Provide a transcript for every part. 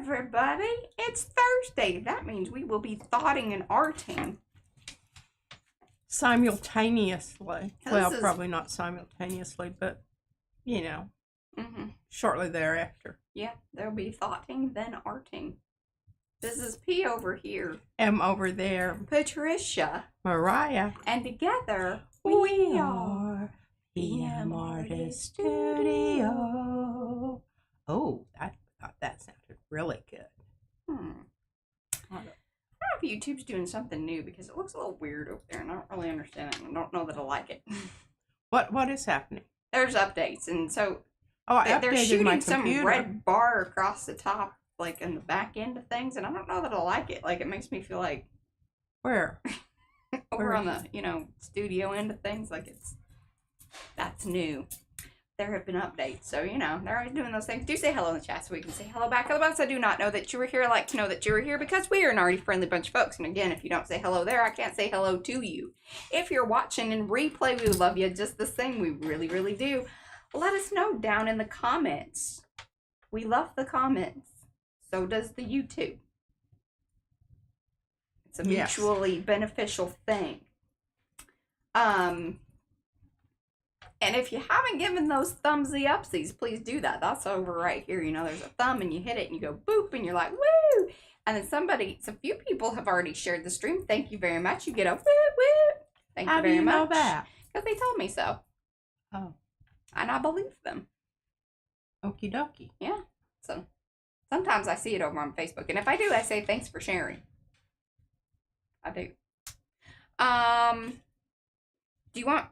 everybody. It's Thursday. That means we will be thoughting and arting. Simultaneously. Well, probably not simultaneously, but, you know, shortly thereafter. Yeah, there'll be thoughting, then arting. This is P over here. M over there. Patricia. Mariah. And together, we are PM Artist Studio. Oh, I thought that sounded really good. I don't know if YouTube's doing something new because it looks a little weird over there and I don't really understand it and I don't know that I like it. What is happening? There's updates and so they're updated shooting my some computer. red bar across the top, like in the back end of things, and I don't know that I like it. Like it makes me feel like Where? over on the, studio end of things, like that's new. There have been updates, so they're always doing those things. Do say hello in the chat so we can say hello back. Otherwise, I do not know that you were here. I like to know that you were here because we are an already friendly bunch of folks. And again, if you don't say hello there, I can't say hello to you. If you're watching in replay, we love you just the same. We really, really do. Let us know down in the comments. We love the comments. So does the YouTube. It's a mutually beneficial thing. And if you haven't given those thumbsy upsies, please do that. That's over right here. There's a thumb and you hit it and you go boop and you're like, woo! And then a few people have already shared the stream. Thank you very much. You get a woo woo. Thank you very much. How do you know that? Because they told me so. Oh. And I believe them. Okie dokie. Yeah. So sometimes I see it over on Facebook. And if I do, I say thanks for sharing. I do. Do you want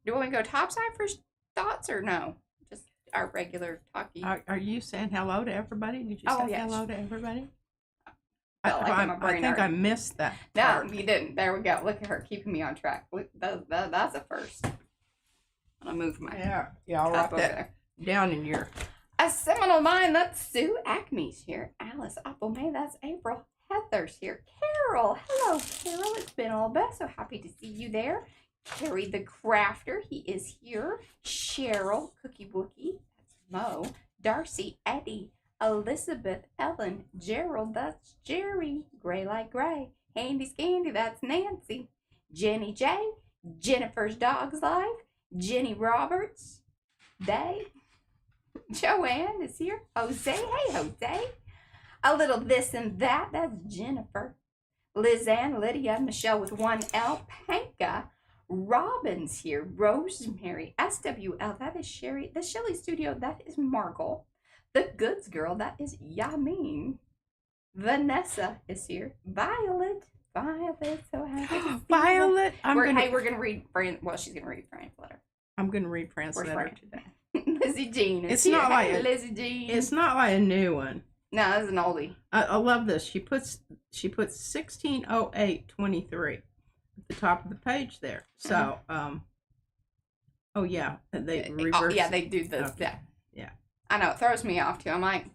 me to go topside for thoughts or no? Just our regular talkie. Are you saying hello to everybody? Did you say hello to everybody? I think I missed that part. No, you didn't. There we go. Look at her keeping me on track. That's a first. I'm gonna move my I'll write that down in your. A Seminole Mind. That's Sue. Acme's here. Alice Apple May. That's April. Heather's here. Carol. Hello, Carol. It's been all bit. So happy to see you there. Carrie the Crafter, he is here. Cheryl, Cookie Wookie, that's Mo. Darcy, Eddie, Elizabeth, Ellen, Gerald, that's Jerry. Gray like gray. Handy Scandy, that's Nancy. Jenny J, Jennifer's Dog's Life, Jenny Roberts, Day. Joanne is here. Jose, hey Jose. A little this and that, that's Jennifer. Lizanne, Lydia, Michelle with one L, Panka. Robin's here. Rosemary. SWL. That is Sherry. The Shelly Studio. That is Margot. The Goods Girl. That is Yamin. Vanessa is here. Violet. So happy to see Violet. We're gonna read Fran. Well, she's gonna read Fran's letter. I'm gonna read Fran's letter today. Lizzie Jean is here. Not like Lizzie Jean. It's not like a new one. No, this is an oldie. I love this. She puts 1608-23. The top of the page there. So, they reverse. They do this. Okay. Yeah. I know, it throws me off too. I'm like.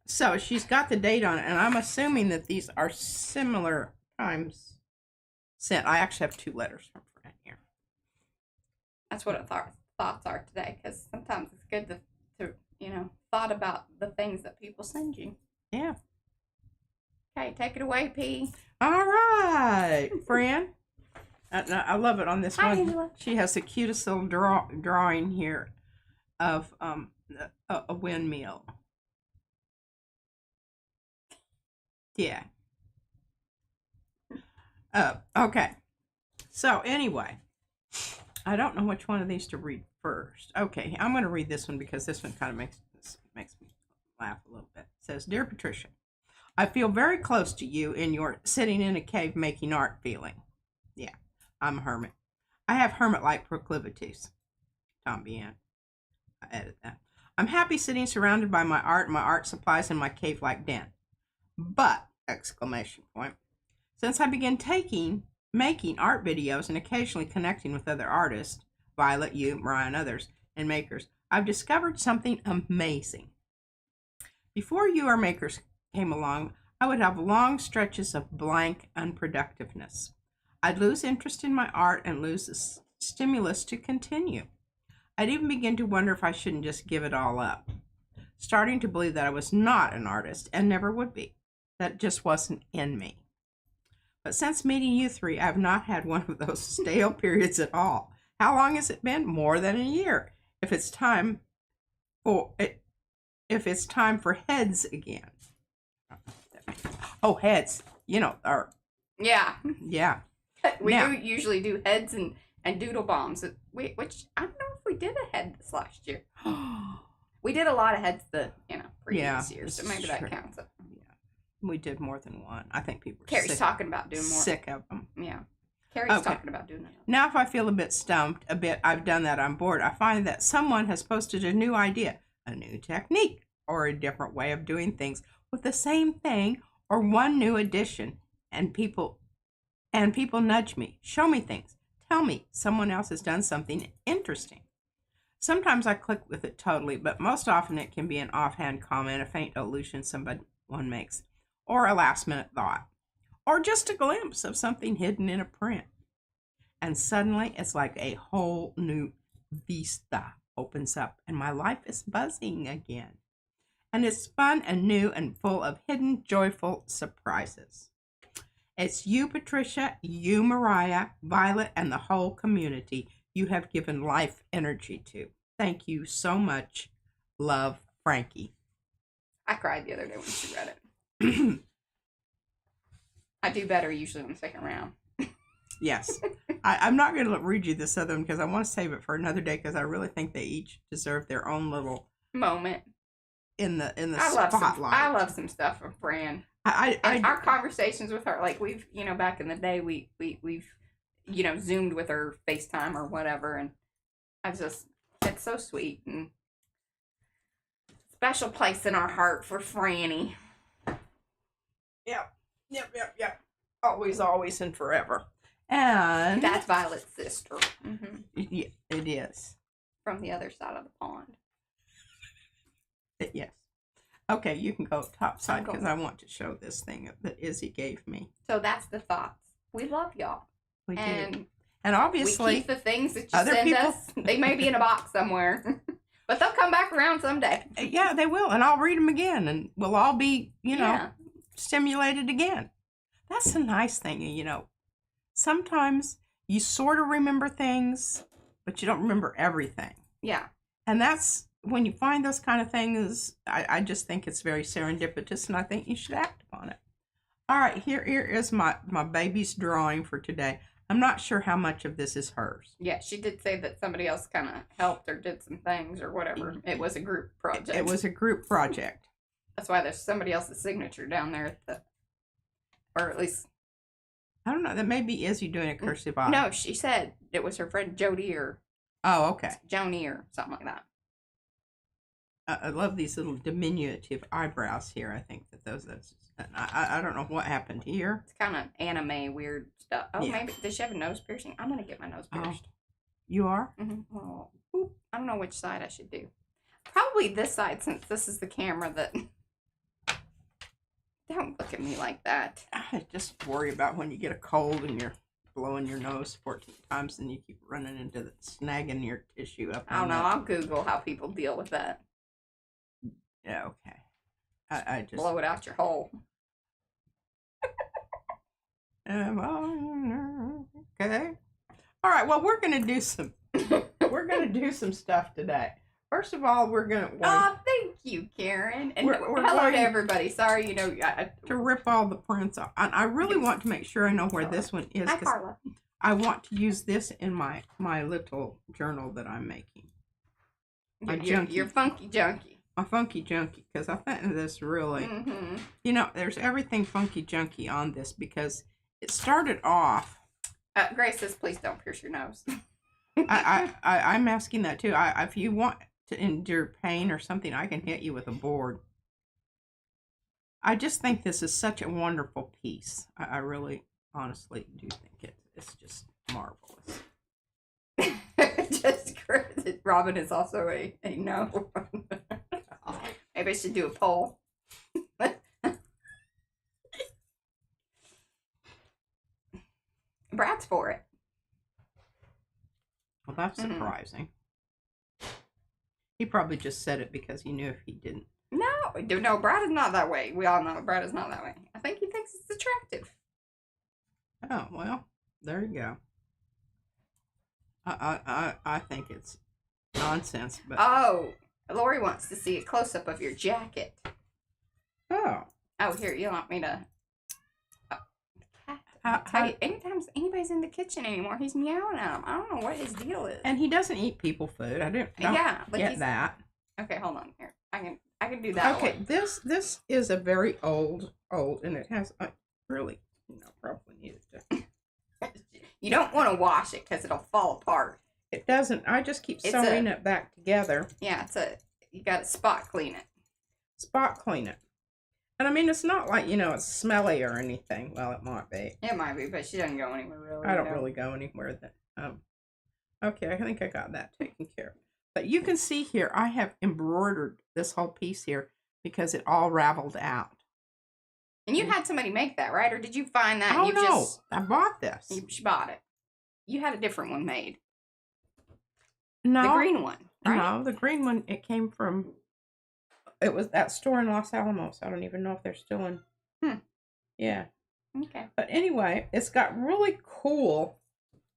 So she's got the date on it, and I'm assuming that these are similar times sent. I actually have 2 letters from Fran here. That's what thoughts are today, because sometimes it's good to thought about the things that people send you. Yeah. Okay, take it away, P. All right, Fran. I love it on this one. Angela. She has the cutest little drawing here of a windmill. Yeah. Okay. So anyway, I don't know which one of these to read first. Okay, I'm going to read this one because this one kind of makes me laugh a little bit. It says, "Dear Patricia, I feel very close to you in your sitting in a cave making art feeling. Yeah. I'm a hermit. I have hermit-like proclivities." Tom Bien. I edit that. "I'm happy sitting surrounded by my art supplies in my cave-like den. But, ! Since I began making art videos and occasionally connecting with other artists, Violet, you, Mariah, and others, and makers, I've discovered something amazing. Before you or makers came along, I would have long stretches of blank unproductiveness. I'd lose interest in my art and lose the stimulus to continue. I'd even begin to wonder if I shouldn't just give it all up. starting to believe that I was not an artist and never would be. That just wasn't in me. But since meeting you three, I've not had one of those stale periods at all. How long has it been? More than a year. If it's time for heads again. Oh, heads. You know, or Yeah. yeah. We do usually do heads and doodle bombs, which I don't know if we did a head this last year. We did a lot of heads previous year, so maybe that counts. Yeah, we did more than one. I think people were Carrie's talking about doing more. Sick of them. Yeah. Carrie's talking about doing that. Now, if I feel a bit stumped, I've done that on board, I find that someone has posted a new idea, a new technique, or a different way of doing things with the same thing or one new addition, and people nudge me, show me things, tell me someone else has done something interesting. Sometimes I click with it totally, but most often it can be an offhand comment, a faint allusion someone makes, or a last-minute thought, or just a glimpse of something hidden in a print. And suddenly it's like a whole new vista opens up, and my life is buzzing again. And it's fun and new and full of hidden, joyful surprises. It's you, Patricia, you, Mariah, Violet, and the whole community you have given life energy to. Thank you so much. Love, Frankie. I cried the other day when she read it. I do better usually in the second round. Yes. I'm not going to read you this other one because I want to save it for another day because I really think they each deserve their own little moment in the spotlight. I love some stuff from Fran. Our conversations with her, like we've, back in the day, we've, Zoomed with her, FaceTime or whatever, and it's so sweet and special place in our heart for Franny. Yep. Always, and forever. And that's Violet's sister. Mm-hmm. Yeah, it is. From the other side of the pond. Yes. Okay, you can go top side because I want to show this thing that Izzy gave me. So that's the thoughts. We love y'all. We do. And obviously, we keep the things that you send us. They may be in a box somewhere, but they'll come back around someday. Yeah, they will, and I'll read them again, and we'll all be, stimulated again. That's a nice thing, Sometimes you sort of remember things, but you don't remember everything. Yeah. And that's when you find those kind of things. I just think it's very serendipitous, and I think you should act upon it. All right, here is my baby's drawing for today. I'm not sure how much of this is hers. Yeah, she did say that somebody else kind of helped or did some things or whatever. It was a group project. It was a group project. That's why there's somebody else's signature down there or at least. I don't know. That may be Izzy doing a cursive eye. No, she said it was her friend Jody or. Oh, okay. Joni or something like that. I love these little diminutive eyebrows here. I think that I don't know what happened here. It's kind of anime weird stuff. Oh, yeah. Maybe does she have a nose piercing? I'm gonna get my nose pierced. You are? Mm-hmm. Oh, I don't know which side I should do. Probably this side since this is the camera that. Don't look at me like that. I just worry about when you get a cold and you're blowing your nose 14 times and you keep running into the snagging your tissue up. I don't know. I'll Google how people deal with that. Yeah, okay. I just blow it out your hole. Okay. All right. Well, we're gonna do some stuff today. First of all, we're gonna. Oh, thank you, Karen, and hello to everybody. Sorry, to rip all the prints off. And I really want to make sure I know where this one is. Hi, Carla. I want to use this in my little journal that I'm making. Your funky junky. My funky junky, because I think this really, there's everything funky junky on this because it started off. Grace says, please don't pierce your nose. I'm asking that too. If you want to endure pain or something, I can hit you with a board. I just think this is such a wonderful piece. I really, honestly do think it's just marvelous. Just Robin is also a no. Maybe I should do a poll. Brad's for it. Well, that's surprising. He probably just said it because he knew if he didn't. No, Brad is not that way. We all know Brad is not that way. I think he thinks it's attractive. Oh, well, there you go. I think it's nonsense, but... Oh, Lori wants to see a close-up of your jacket. Oh, here, you want me to... anytime anybody's in the kitchen anymore, he's meowing at him. I don't know what his deal is. and he doesn't eat people food. I don't get that. Okay, hold on here. I can do that. Okay, one. this is a very old, and it has really, probably needed to. You don't want to wash it because it'll fall apart. It doesn't. I just keep sewing it back together. Yeah, you got to spot clean it. Spot clean it. And I mean, it's not like, it's smelly or anything. Well, it might be. It might be, but she doesn't go anywhere really. I don't really go anywhere that. Okay, I think I got that taken care of. But you can see here, I have embroidered this whole piece here because it all raveled out. And you had somebody make that, right? Or did you find that? Oh, no. I bought this. She bought it. You had a different one made. No. The green one, right? No, the green one, it came from, it was that store in Los Alamos. I don't even know if they're still in. Yeah. Okay. But anyway, it's got really cool,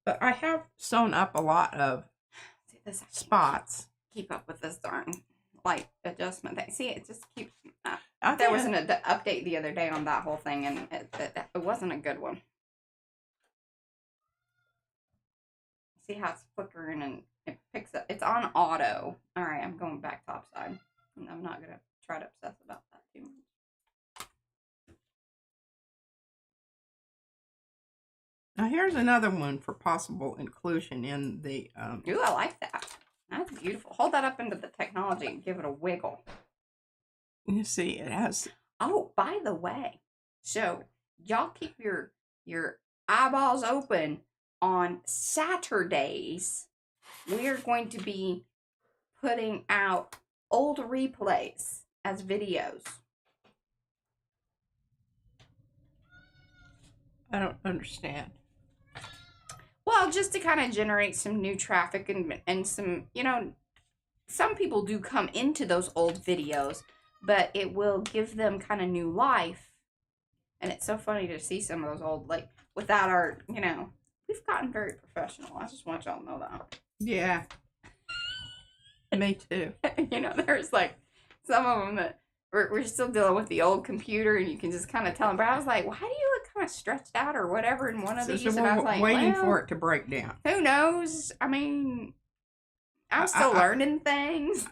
but I have sewn up a lot of spots. Keep up with this darn light adjustment thing. See, it just keeps... There there was an update the other day on that whole thing, and it wasn't a good one. See how it's flickering and it picks up. It's on auto. All right, I'm going back topside. And I'm not going to try to obsess about that too much. Now here's another one for possible inclusion in the... Ooh, I like that. That's beautiful. Hold that up into the technology and give it a wiggle. You see, it has... Oh, by the way, so y'all keep your eyeballs open. On Saturdays, we are going to be putting out old replays as videos. I don't understand. Well, just to kind of generate some new traffic and some, some people do come into those old videos, but it will give them kind of new life. And it's so funny to see some of those old, like, without our, we've gotten very professional. I just want y'all to know that. Yeah. Me too. There's like some of them that we're still dealing with the old computer, and you can just kind of tell them. But I was like, why do you look kind of stretched out or whatever in one of these? So and I was like, waiting for it to break down. Who knows? I mean, I'm still learning things.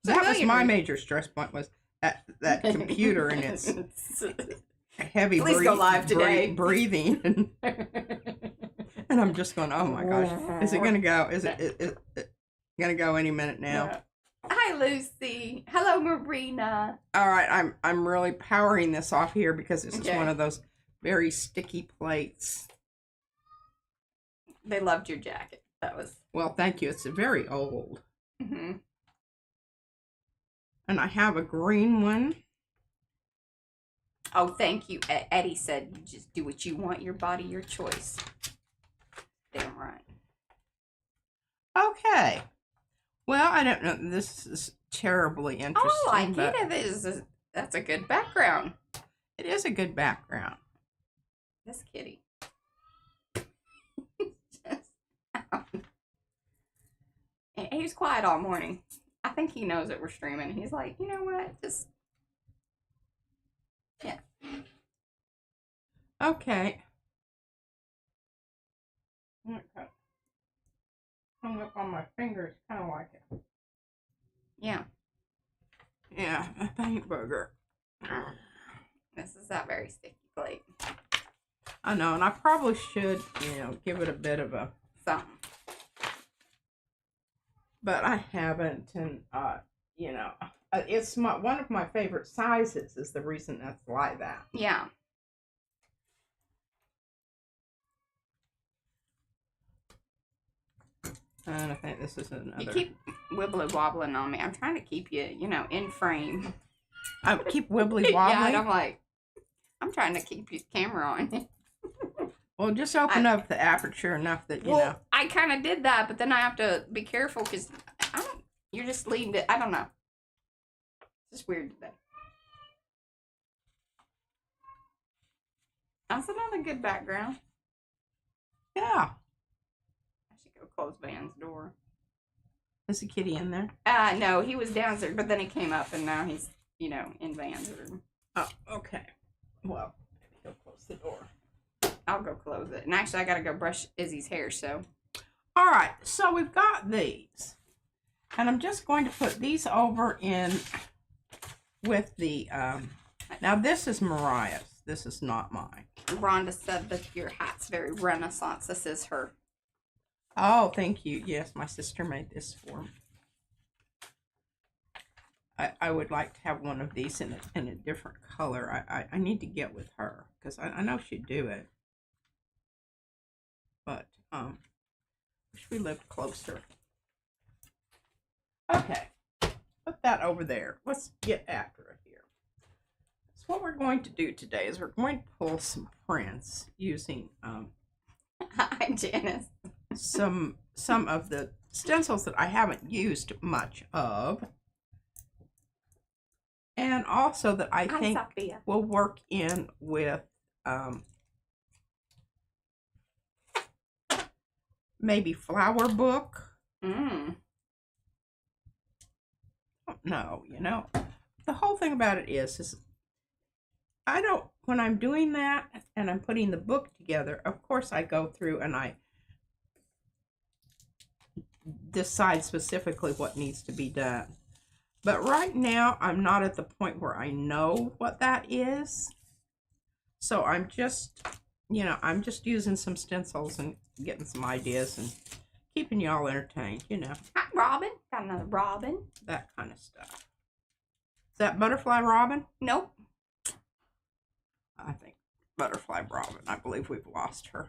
That was my major stress point, was that computer and its heavy Please go live today. breathing. And I'm just going, oh my gosh, is it going to go? Is it going to go any minute now? Yeah. Hi, Lucy. Hello, Marina. All right, I'm really powering this off here because this is one of those very sticky plates. They loved your jacket. That was... Well, thank you. It's very old. Mm-hmm. And I have a green one. Oh, thank you. Eddie said, you just do what you want, your body, your choice. Damn right. Okay. Well, I don't know. This is terribly interesting. Oh, I get it. That's a good background. It is a good background. This kitty. He was quiet all morning. I think he knows that we're streaming. He's like, you know what? Just... Yeah. Okay. Hung up on my fingers, kind of like it. Yeah. Yeah, a paint booger. This is that very sticky plate. I know, and I probably should, give it a bit of a... Something. But I haven't, and, it's one of my favorite sizes is the reason that's like that. Yeah. And I think this is another. You keep wibbly wobbling on me. I'm trying to keep you, in frame. I keep wibbly wobbling? Yeah, and I'm like, I'm trying to keep your camera on. Well, just open up the aperture enough that, I I kind of did that, but then I have to be careful because you're just leading it. I don't know. It's just weird today. That's another good background. Yeah. I should go close Van's door. Is the kitty in there? No, he was downstairs, but then he came up and now he's, in Van's room. Oh, okay. Well, maybe he'll close the door. I'll go close it. And actually, I gotta go brush Izzy's hair, so. All right, so we've got these. And I'm just going to put these over in with the, now this is Mariah's. This is not mine. Rhonda said that your hat's very Renaissance. This is her. Oh, thank you. Yes, my sister made this for me. I would like to have one of these in a different color. I need to get with her because I know she'd do it. But wish we lived closer. Okay, put that over there. Let's get after it here. So what we're going to do today is we're going to pull some prints using Hi, Janice. some of the stencils that I haven't used much of, and also that I think will work in with maybe flower book. No, the whole thing about it is when I'm doing that and I'm putting the book together, of course I go through and I decide specifically what needs to be done. But right now I'm not at the point where I know what that is. So I'm just using some stencils and getting some ideas and keeping y'all entertained, Hi, Robin. Got another Robin. That kind of stuff. Is that Butterfly Robin? Nope. I think Butterfly Robin. I believe we've lost her.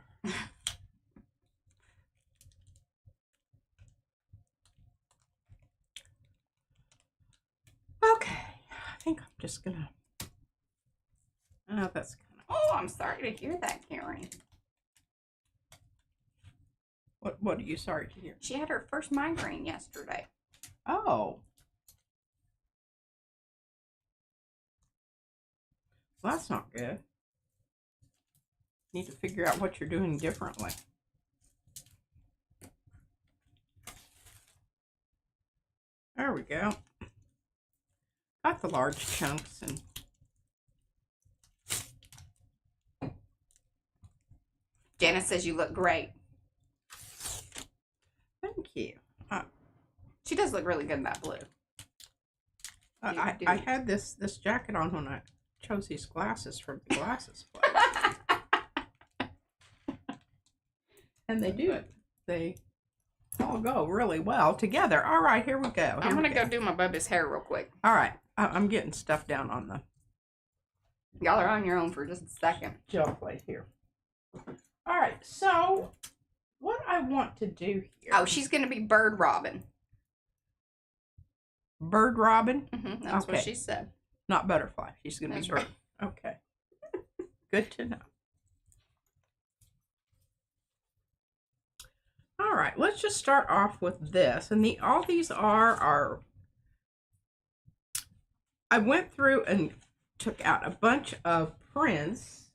Okay. I think I'm just gonna. Oh, that's kind of. Oh, I'm sorry to hear that, Karen. What are you sorry to hear? She had her first migraine yesterday. Oh. Well, that's not good. Need to figure out what you're doing differently. There we go. Got the large chunks and Janice says you look great. thank you. She does look really good in that blue. I had this jacket on when I chose these glasses from the glasses place. And they do it. They all go really well together. All right, here we go. I'm going to go do my Bubba's hair real quick. All right. I'm getting stuff down on the Y'all are on your own for just a second. gel plate here. All right, so what I want to do here. Oh, she's going to be Bird Robin. Bird Robin? That's what she said. Not Butterfly. She's going to be Bird. Right. Okay. Good to know. All right, let's just start off with this. And all these are I went through and took out a bunch of prints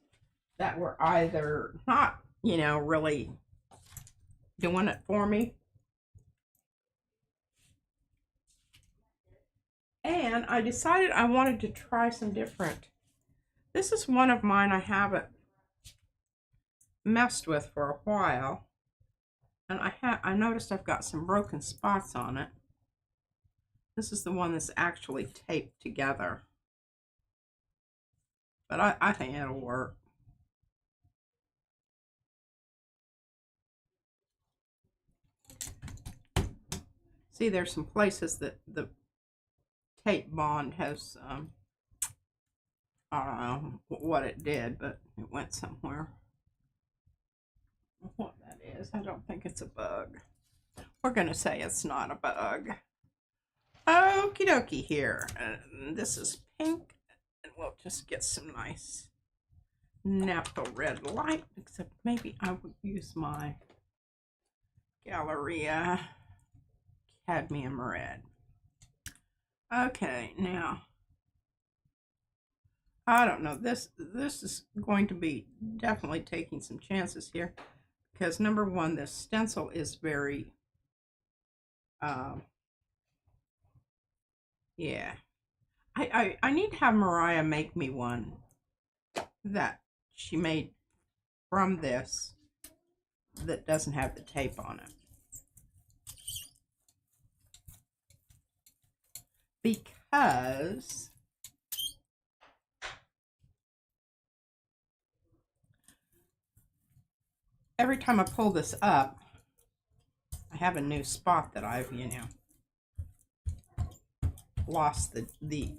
that were either not, really doing it for me. And I decided I wanted to try some different. This is one of mine I haven't messed with for a while. And I noticed I've got some broken spots on it. This is the one that's actually taped together. But I think it'll work. See, there's some places that the tape bond has, I don't know what it did, but it went somewhere. What that is, I don't think it's a bug. We're going to say it's not a bug. Okie dokie here. And this is pink. And we'll just get some nice naphtha red light. Except maybe I would use my Galleria Cadmium Red. Okay, now I don't know. This is going to be definitely taking some chances here because number one, this stencil is very yeah. I need to have Mariah make me one that she made from this that doesn't have the tape on it. Because every time I pull this up, I have a new spot that I've, lost the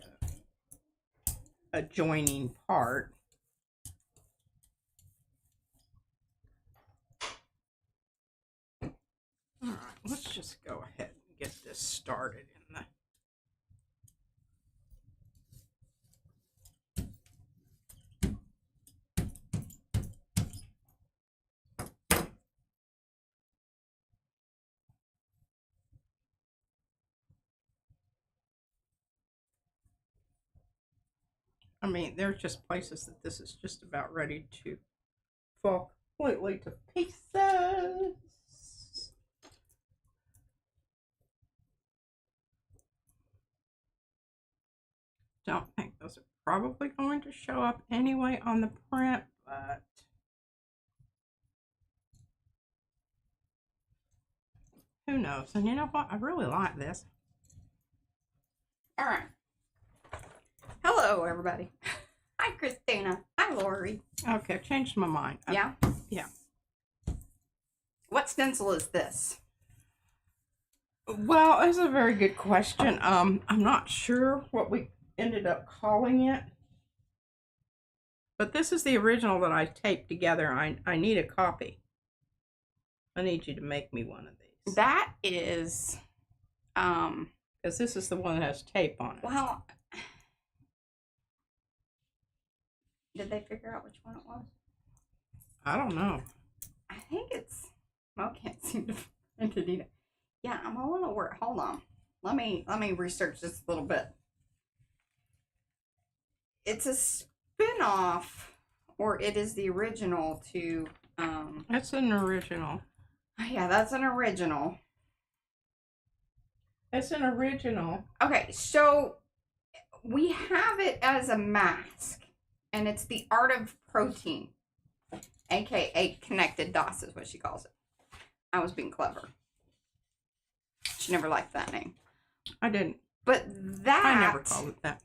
adjoining part. All right, let's just go ahead and get this started in the I mean, there's just places that this is just about ready to fall completely to pieces. Don't think those are probably going to show up anyway on the print, but who knows? And you know what? I really like this. All right. Hello, everybody. Hi, Christina. Hi, Lori. Okay, I've changed my mind. Yeah? Yeah. What stencil is this? Well, it's a very good question. I'm not sure what we ended up calling it. But this is the original that I taped together. I need a copy. I need you to make me one of these. That is, because this is the one that has tape on it. well, did they figure out which one it was? I don't know. I think it's, well, I can't seem to find it either. Yeah, I'm a little worried. Hold on. Let me research this a little bit. It's a spin-off, or it is the original to, That's an original. yeah, that's an original. It's an original. Okay, so we have it as a mask, and it's the Art of Protein, aka Connected Dots is what she calls it. I was being clever. She never liked that name. I didn't. But that, I never called it that.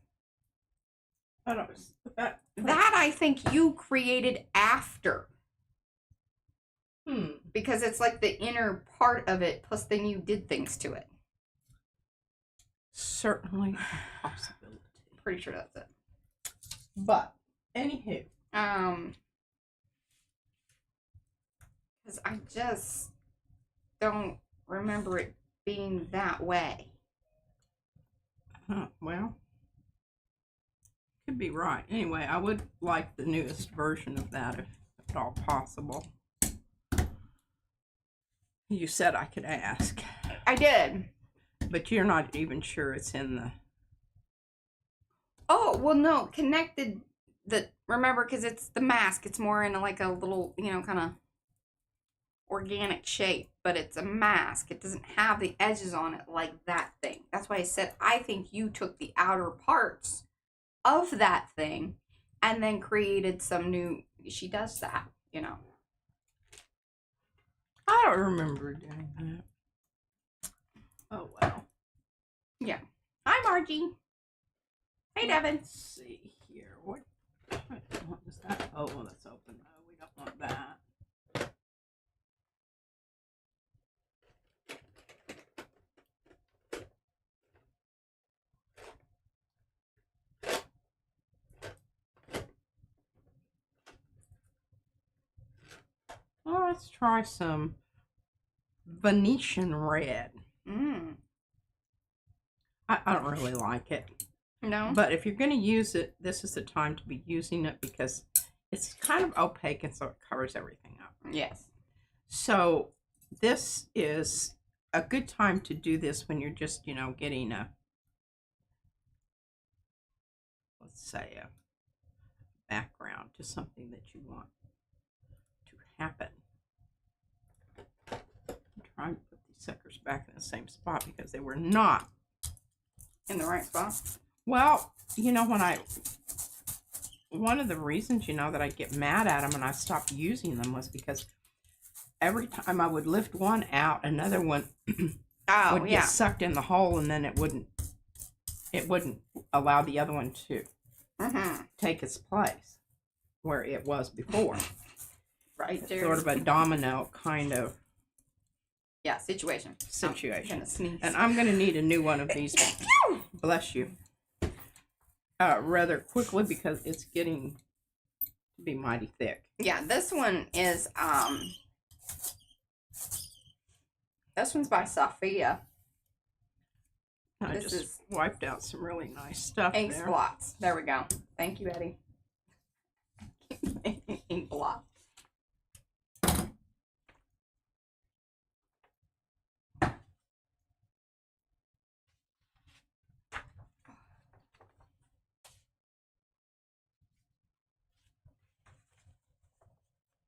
I don't. That I think you created after. Because it's like the inner part of it, plus then you did things to it. Certainly a possibility. Pretty sure that's it. But anywho, because I just don't remember it being that way. Well, could be right. Anyway, I would like the newest version of that if at all possible. You said I could ask. I did. But you're not even sure it's in the... Oh, well, no. Connected, remember, because it's the mask. It's more in like a little, kind of organic shape. But it's a mask. It doesn't have the edges on it like that thing. That's why I said I think you took the outer parts of that thing and then created some new... She does that, I don't remember doing that. Oh, well. Yeah. Hi, Margie. Hey, Devin. Let's see here. What was that? Oh, well, that's open. No, we don't want that. Well, let's try some Venetian red. I don't really like it. No? But if you're going to use it, this is the time to be using it because it's kind of opaque and so it covers everything up. Yes. So this is a good time to do this when you're just, you know, getting a, let's say, a background to something that you want to happen. I'm trying to put these suckers back in the same spot because they were not in the right spot. Well, you know, one of the reasons, you know, that I get mad at them and I stopped using them was because every time I would lift one out, another one would get sucked in the hole, and then it wouldn't allow the other one to take its place where it was before. Right there. Sort of a domino kind of situation. I'm gonna sneeze. And I'm going to need a new one of these. Bless you. Rather quickly because it's getting to be mighty thick. Yeah, this one is this one's by Sophia. I This just is wiped out some really nice stuff ink there. blots. There we go. Thank you, Eddie. Ink blot.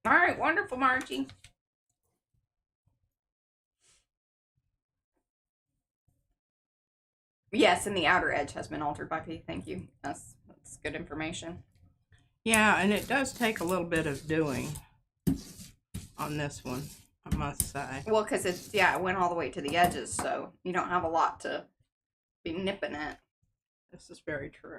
All right, wonderful, Margie. Yes, and the outer edge has been altered by P. Thank you. That's good information. Yeah, and it does take a little bit of doing on this one, I must say. Well, because it went all the way to the edges, so you don't have a lot to be nipping at. This is very true.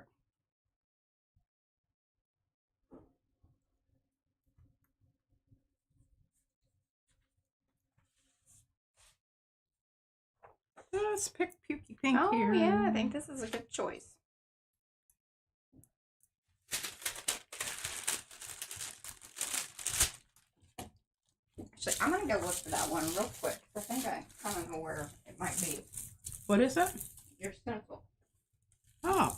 Let's pick Pukey Pink here. Oh, yeah, I think this is a good choice. Actually, I'm going to go look for that one real quick. I think I kind of know where it might be. What is it? Your stencil. Oh.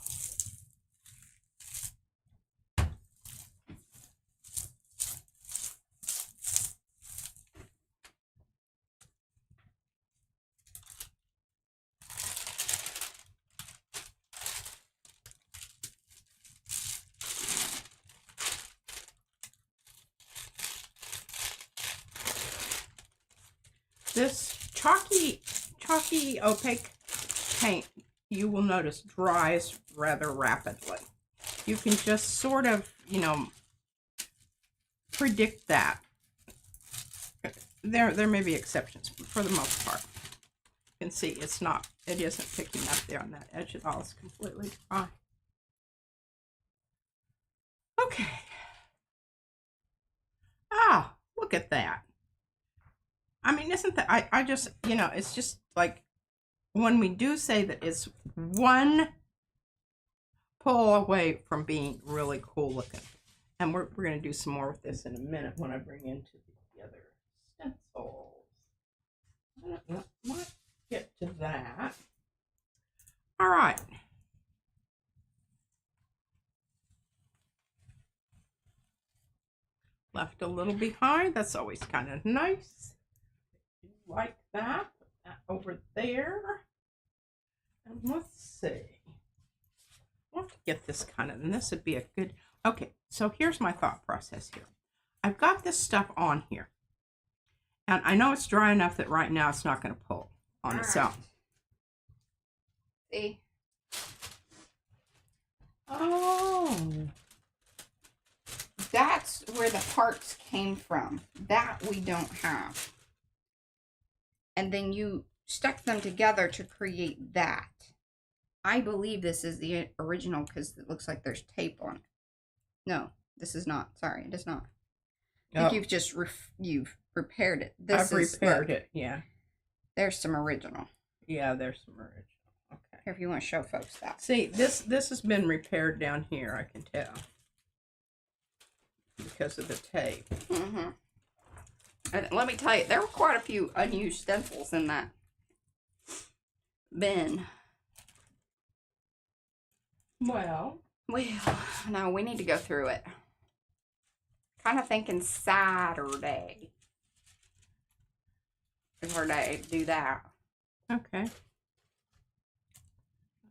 This chalky opaque paint, you will notice, dries rather rapidly. You can just sort of, you know, predict that. There may be exceptions, but for the most part, you can see it isn't picking up there on that edge at all. It's completely dry. Okay. Ah, look at that. I mean, isn't that, I just, you know, it's just like when we do say that it's one pull away from being really cool looking. And we're going to do some more with this in a minute when I bring into the other stencils. I might get to that. All right. Left a little behind. That's always kind of nice. Like that. Put that over there. And let's see. I'll have to get this kind of, and this would be a good, okay, so here's my thought process here. I've got this stuff on here. And I know it's dry enough that right now it's not going to pull on its own. See? Oh. That's where the parts came from. That we don't have. And then you stuck them together to create that. I believe this is the original because it looks like there's tape on it. No, this is not. Sorry, it is not. I think you've just you've prepared it. I've repaired it, yeah. There's some original. Yeah, there's some original. Okay. Here, if you want to show folks that. See, this has been repaired down here, I can tell. Because of the tape. Mm-hmm. And let me tell you, there were quite a few unused stencils in that bin. Well, no, we need to go through it. Kind of thinking Saturday. It's hard to do that. Okay.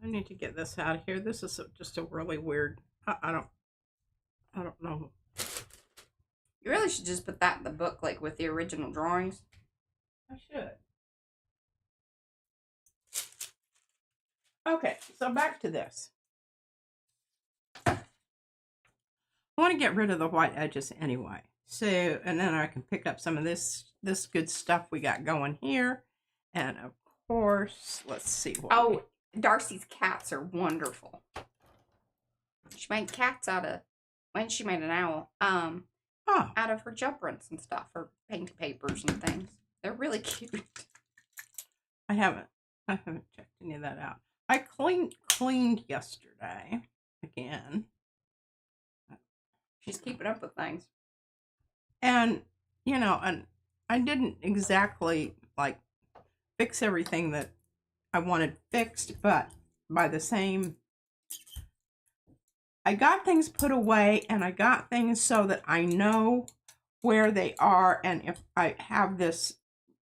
I need to get this out of here. This is just a really weird. I don't know. You really should just put that in the book, like with the original drawings. I should. Okay, so back to this. I want to get rid of the white edges anyway. So, and then I can pick up some of this good stuff we got going here. And of course, let's see what Darcy's cats are wonderful. She made cats out of, when she made an owl, out of her jump prints and stuff, her paint papers and things. They're really cute. I haven't checked any of that out. I cleaned yesterday again. She's keeping up with things. And, you know, and I didn't exactly, like, fix everything that I wanted fixed, but by the same, I got things put away, and I got things so that I know where they are, and if I have this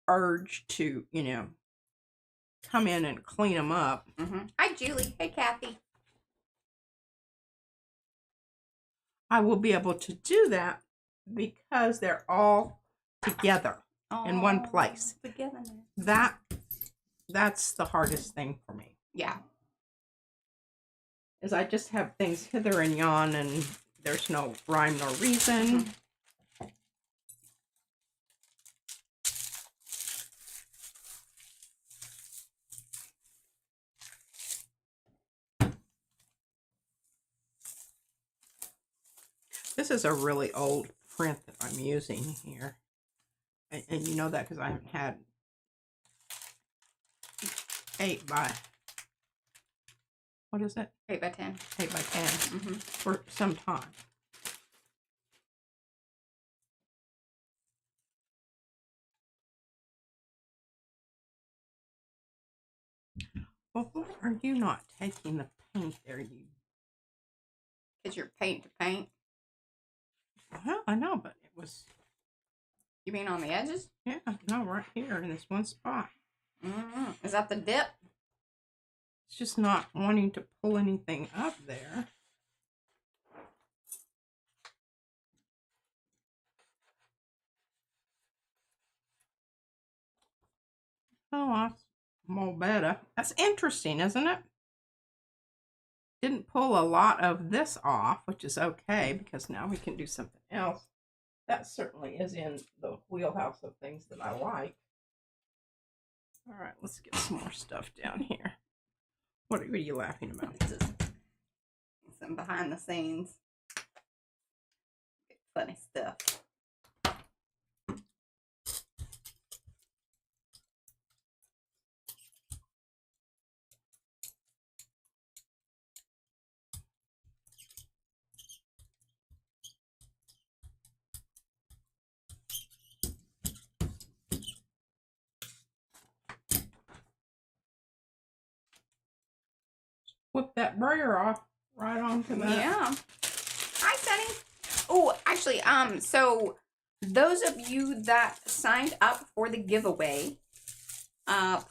urge to, you know, come in and clean them up. Hi, Julie. Hey, Kathy. I will be able to do that because they're all together in one place. Together. That's the hardest thing for me. Yeah. Is I just have things hither and yon, and there's no rhyme nor reason. This is a really old print that I'm using here. And you know that because I haven't had 8 by, what is it? 8 by 10. 8 by 10 for some time. Well, why are you not taking the paint there, you? Because you're paint to paint. Well, I know, but it was. You mean on the edges? Yeah, no, right here in this one spot. Is that the dip? It's just not wanting to pull anything up there. Oh, that's more better. That's interesting, isn't it? Didn't pull a lot of this off, which is okay because now we can do something else. That certainly is in the wheelhouse of things that I like. All right, let's get some more stuff down here. What are you laughing about? Just some behind the scenes. Funny stuff. Whip that brayer off right onto that. Yeah. Hi, Sunny. Oh, actually, so those of you that signed up for the giveaway,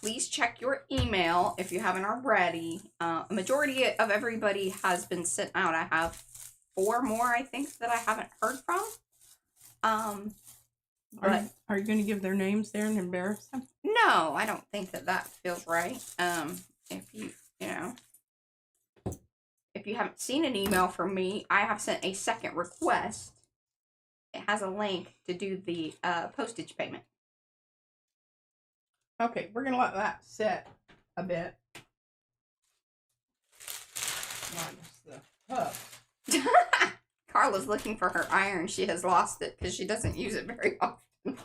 please check your email if you haven't already. A majority of everybody has been sent out. I have 4 more, I think, that I haven't heard from. Are you going to give their names there and embarrass them? No, I don't think that feels right. If you haven't seen an email from me, I have sent a second request. It has a link to do the postage payment. Okay, we're going to let that sit a bit. Minus the hub. Carla's looking for her iron. She has lost it because she doesn't use it very often.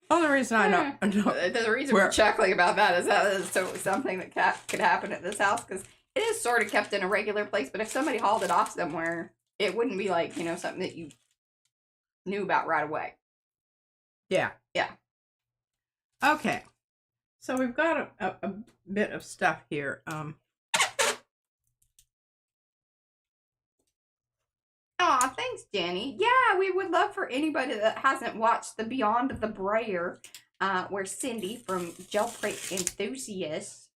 The reason I know. The reason we're chuckling about that is that is totally something that could happen at this house because it is sort of kept in a regular place. But if somebody hauled it off somewhere, it wouldn't be like, you know, something that you knew about right away. Yeah. Yeah. Okay. So we've got a bit of stuff here. Aw, thank Thanks, Jenny. Yeah, we would love for anybody that hasn't watched the Beyond the Brayer, where Cindy from Gel Plate Enthusiasts,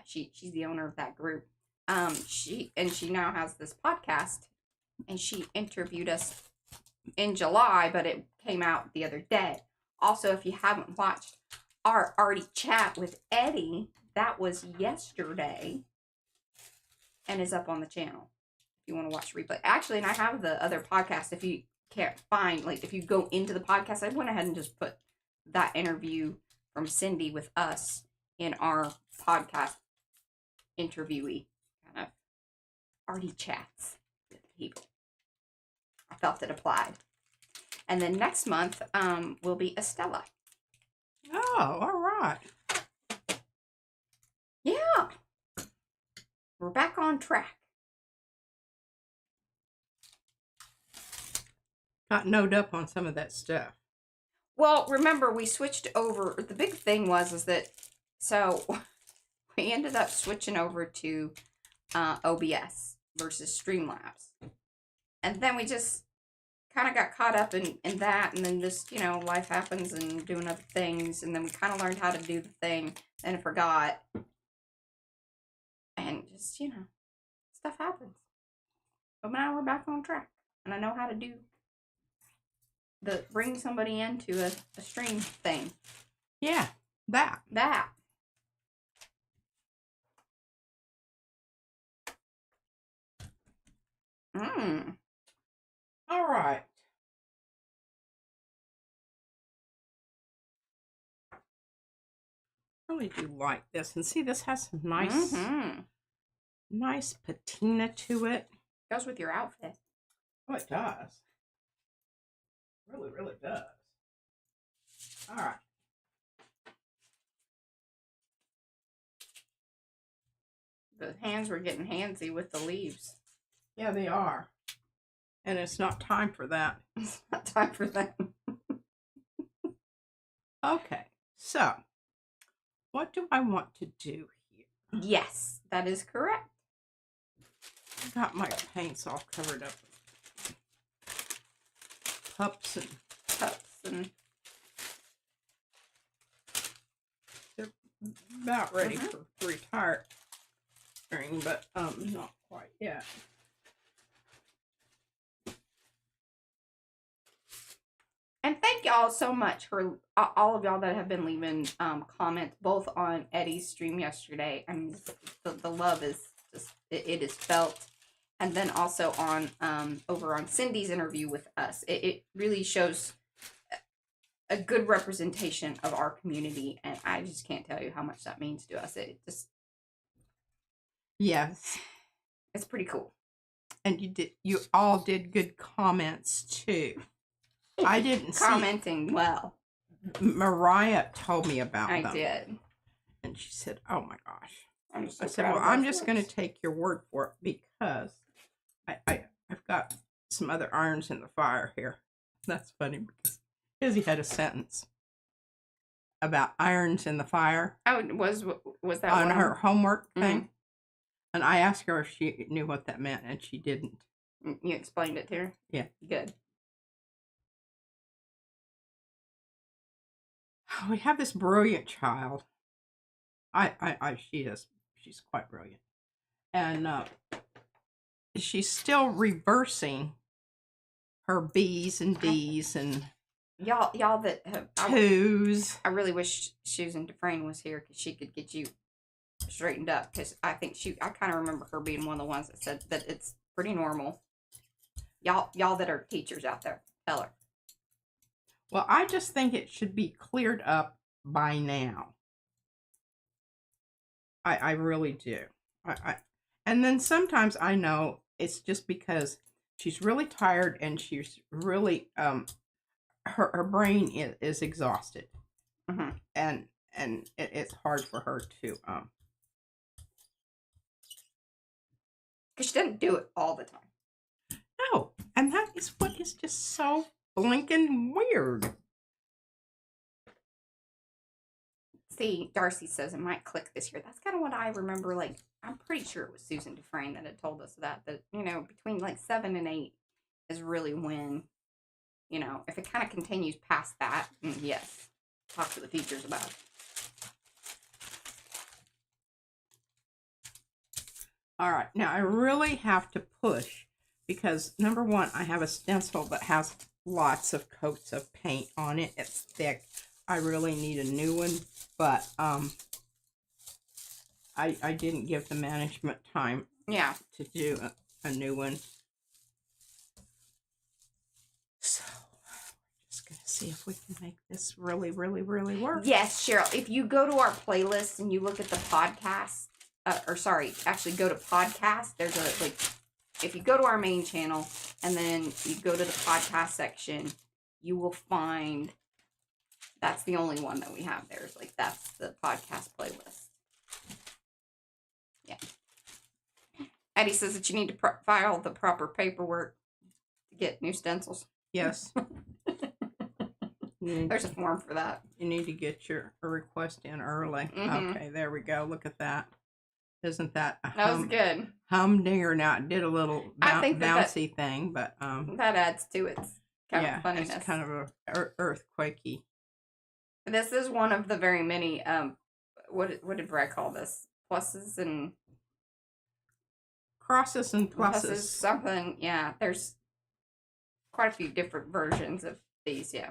she's the owner of that group. She now has this podcast, and she interviewed us in July, but it came out the other day. Also, if you haven't watched our Arty chat with Eddie, that was yesterday, and is up on the channel if you want to watch replay. Actually, and I have the other podcast. If you can't find, like, if you go into the podcast, I went ahead and just put that interview from Cindy with us in our podcast interviewee kind of Arty chats with people. I felt it applied. And then next month will be Estella. Oh, all right. Yeah. We're back on track. Got knowed up on some of that stuff. Well, remember, we switched over. The big thing was that, so we ended up switching over to OBS versus Streamlabs. And then we just kind of got caught up in that, and then just, life happens and doing other things, and then we kind of learned how to do the thing, and forgot. And just, stuff happens. But now we're back on track, and I know how to do bring somebody into a stream thing. Yeah, that. All right. I really do like this. And see, this has some nice patina to it. Goes with your outfit. Oh, it does. Really, really does. All right. The hands were getting handsy with the leaves. Yeah, they are. And it's not time for that. It's not time for that. Okay, so what do I want to do here? Yes, that is correct. I got my paints all covered up with cups and they're about ready for retiring, but not quite yet. And thank y'all so much for all of y'all that have been leaving comments, both on Eddie's stream yesterday. I mean, the love is just, it is felt. And then also on over on Cindy's interview with us. It really shows a good representation of our community. And I just can't tell you how much that means to us. It just... Yes. It's pretty cool. And you all did good comments too. I didn't commenting well. Mariah told me about them. I did. And she said, oh my gosh. I said, well, I'm just going to take your word for it because I've got some other irons in the fire here. That's funny because Izzy had a sentence about irons in the fire. Oh, was that on her homework thing? Mm-hmm. And I asked her if she knew what that meant, and she didn't. You explained it to her? Yeah. Good. We have this brilliant child. She's quite brilliant. And she's still reversing her B's and D's and y'all that have twos. I really wish Susan Dufresne was here because she could get you straightened up, because I think I kind of remember her being one of the ones that said that it's pretty normal. Y'all that are teachers out there, tell her. Well, I just think it should be cleared up by now. I really do. And then sometimes I know it's just because she's really tired and she's really her brain is exhausted, and it's hard for her to because she doesn't do it all the time. No, and that is what is just so blinking weird. See, Darcy says it might click this year. That's kind of what I remember. Like, I'm pretty sure it was Susan Dufresne that had told us that, you know, between like 7 and 8 is really when, if it kind of continues past that, yes, talk to the teachers about it. All right, now I really have to push because number one, I have a stencil that has lots of coats of paint on it. It's thick. I really need a new one, but I didn't give the management time to do a new one. So we're just gonna see if we can make this really, really, really work. Yes, Cheryl, if you go to our playlist and you look at the podcast, actually go to podcast, there's if you go to our main channel and then you go to the podcast section, you will find that's the only one that we have there. It's that's the podcast playlist. Yeah. Eddie says that you need to file the proper paperwork to get new stencils. Yes. There's a form for that. You need to get your request in early. Okay, there we go. Look at that. Isn't that that was good? Humdinger. Now it did a little bouncy thing, but that adds to its kind of funniness. It's kind of a earthquakey. This is one of the very many what did Brad call this? Pluses and crosses and pluses. Something, yeah. There's quite a few different versions of these, yeah.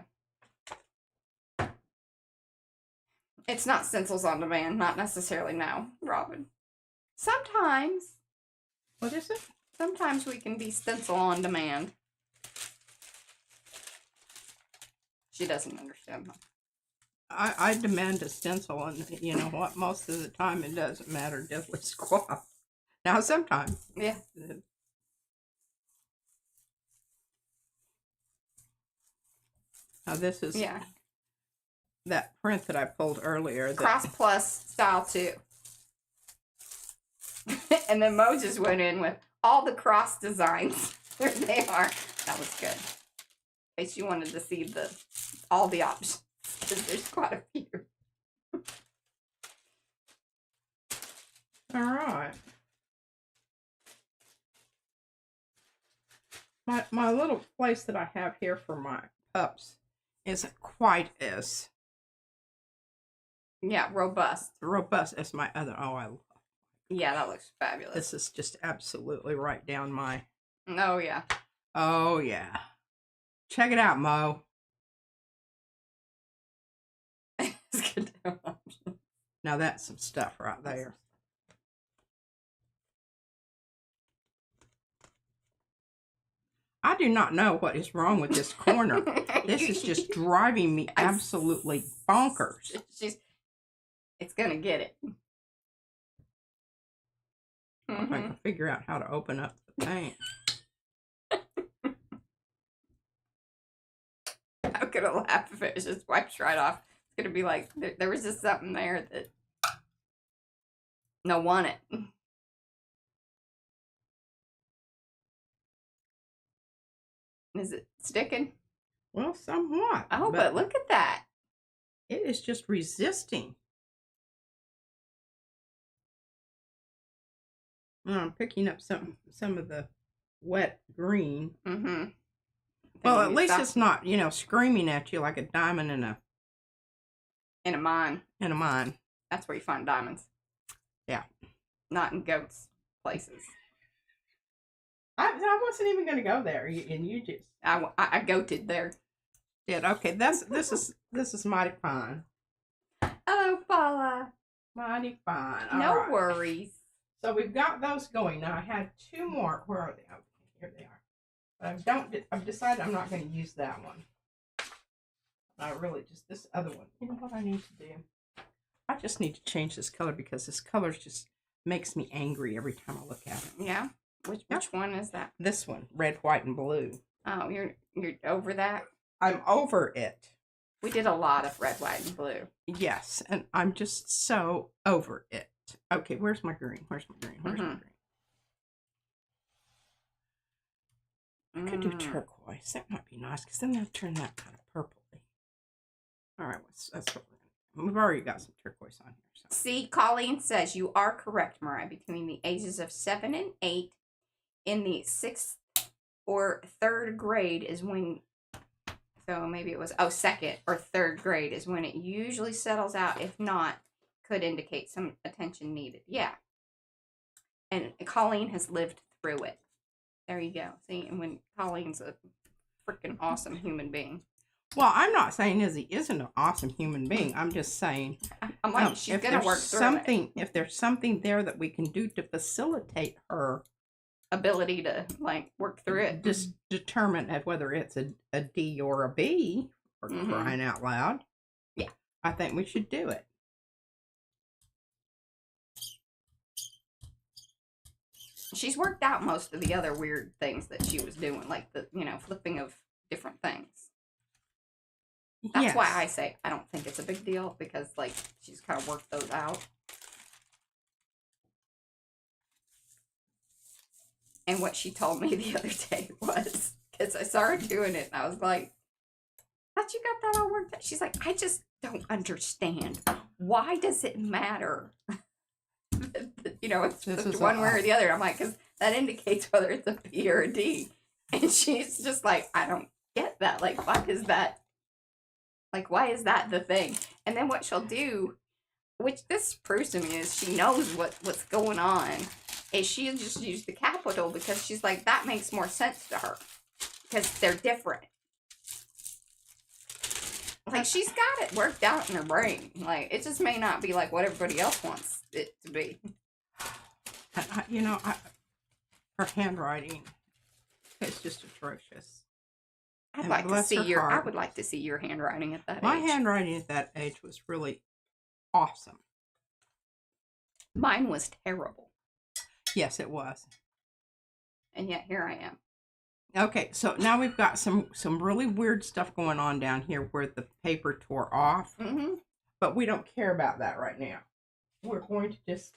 It's not stencils on demand, not necessarily now, Robin. Sometimes. What is it? Sometimes we can be stencil on demand. She doesn't understand. I demand a stencil, and you know what? Most of the time it doesn't matter diddly squat. Now sometimes. Yeah. Now this is that print that I pulled earlier. Cross plus style 2. And then Mo just went in with all the cross designs. There they are. That was good. In case you wanted to see all the options. Because there's quite a few. All right. My little place that I have here for my pups isn't quite as robust as my other. Oh, I love. Yeah, that looks fabulous. This is just absolutely right down my. Oh yeah. Oh yeah. Check it out, Mo. It's good to have options. Now that's some stuff right there. I do not know what is wrong with this corner. This is just driving me absolutely bonkers. It's gonna get it. I can figure out how to open up the paint. I'm gonna laugh if it just wipes right off. It's gonna be like there was just something there that no want it. Is it sticking? Well, somewhat. Oh, but look at that. It is just resisting. I'm picking up some of the wet green. Mm-hmm. Well, at least it's not, screaming at you like a diamond in a mine. In a mine. That's where you find diamonds. Yeah. Not in goats places. I wasn't even going to go there, and you just. I goated there. Did okay? This is mighty fine. Hello, Paula. Mighty fine. No worries. So we've got those going. Now I had 2 more. Where are they? Oh, here they are. But I've decided I'm not going to use that one. I really just this other one. You know what I need to do? I just need to change this color because this color just makes me angry every time I look at it. Yeah. Which one is that? This one, red, white, and blue. Oh, you're over that? I'm over it. We did a lot of red, white, and blue. Yes, and I'm just so over it. Okay, where's my green? Where's my green? Where's my green? I could do turquoise. That might be nice because then they'll turn that kind of purpley. All right, that's what we've already got some turquoise on here. So. See, Colleen says you are correct, Mariah. Between the ages of 7 and 8, in the 6th or third grade is when, so maybe it was, oh, second or third grade is when it usually settles out. If not, could indicate some attention needed. Yeah. And Colleen has lived through it. There you go. See, and when Colleen's a freaking awesome human being. Well, I'm not saying Izzy isn't an awesome human being. I'm just saying, I'm like, she's gonna work through it. If there's something there that we can do to facilitate her ability to like work through it, just determine whether it's a D or a B, for crying out loud. Yeah, I think we should do it. She's worked out most of the other weird things that she was doing, like the flipping of different things. That's why I say I don't think it's a big deal, because like she's kind of worked those out. And what she told me the other day was, because I saw her doing it, and I was like, "Thought you got that all worked out?" She's like, "I just don't understand. Why does it matter? It's one way or the other." I'm like, because that indicates whether it's a B or a D. And she's just like, "I don't get that. Like, why is that? Like, why is that the thing?" And then what she'll do, which this proves to me is she knows what's going on, is she'll just use the capital because she's like, that makes more sense to her because they're different. Like, she's got it worked out in her brain. Like, it just may not be like what everybody else wants it to be. Her handwriting is just atrocious. I would like to see your handwriting at that age. My handwriting at that age was really awesome. Mine was terrible. Yes, it was. And yet here I am. Okay, so now we've got some really weird stuff going on down here where the paper tore off. But we don't care about that right now. We're going to just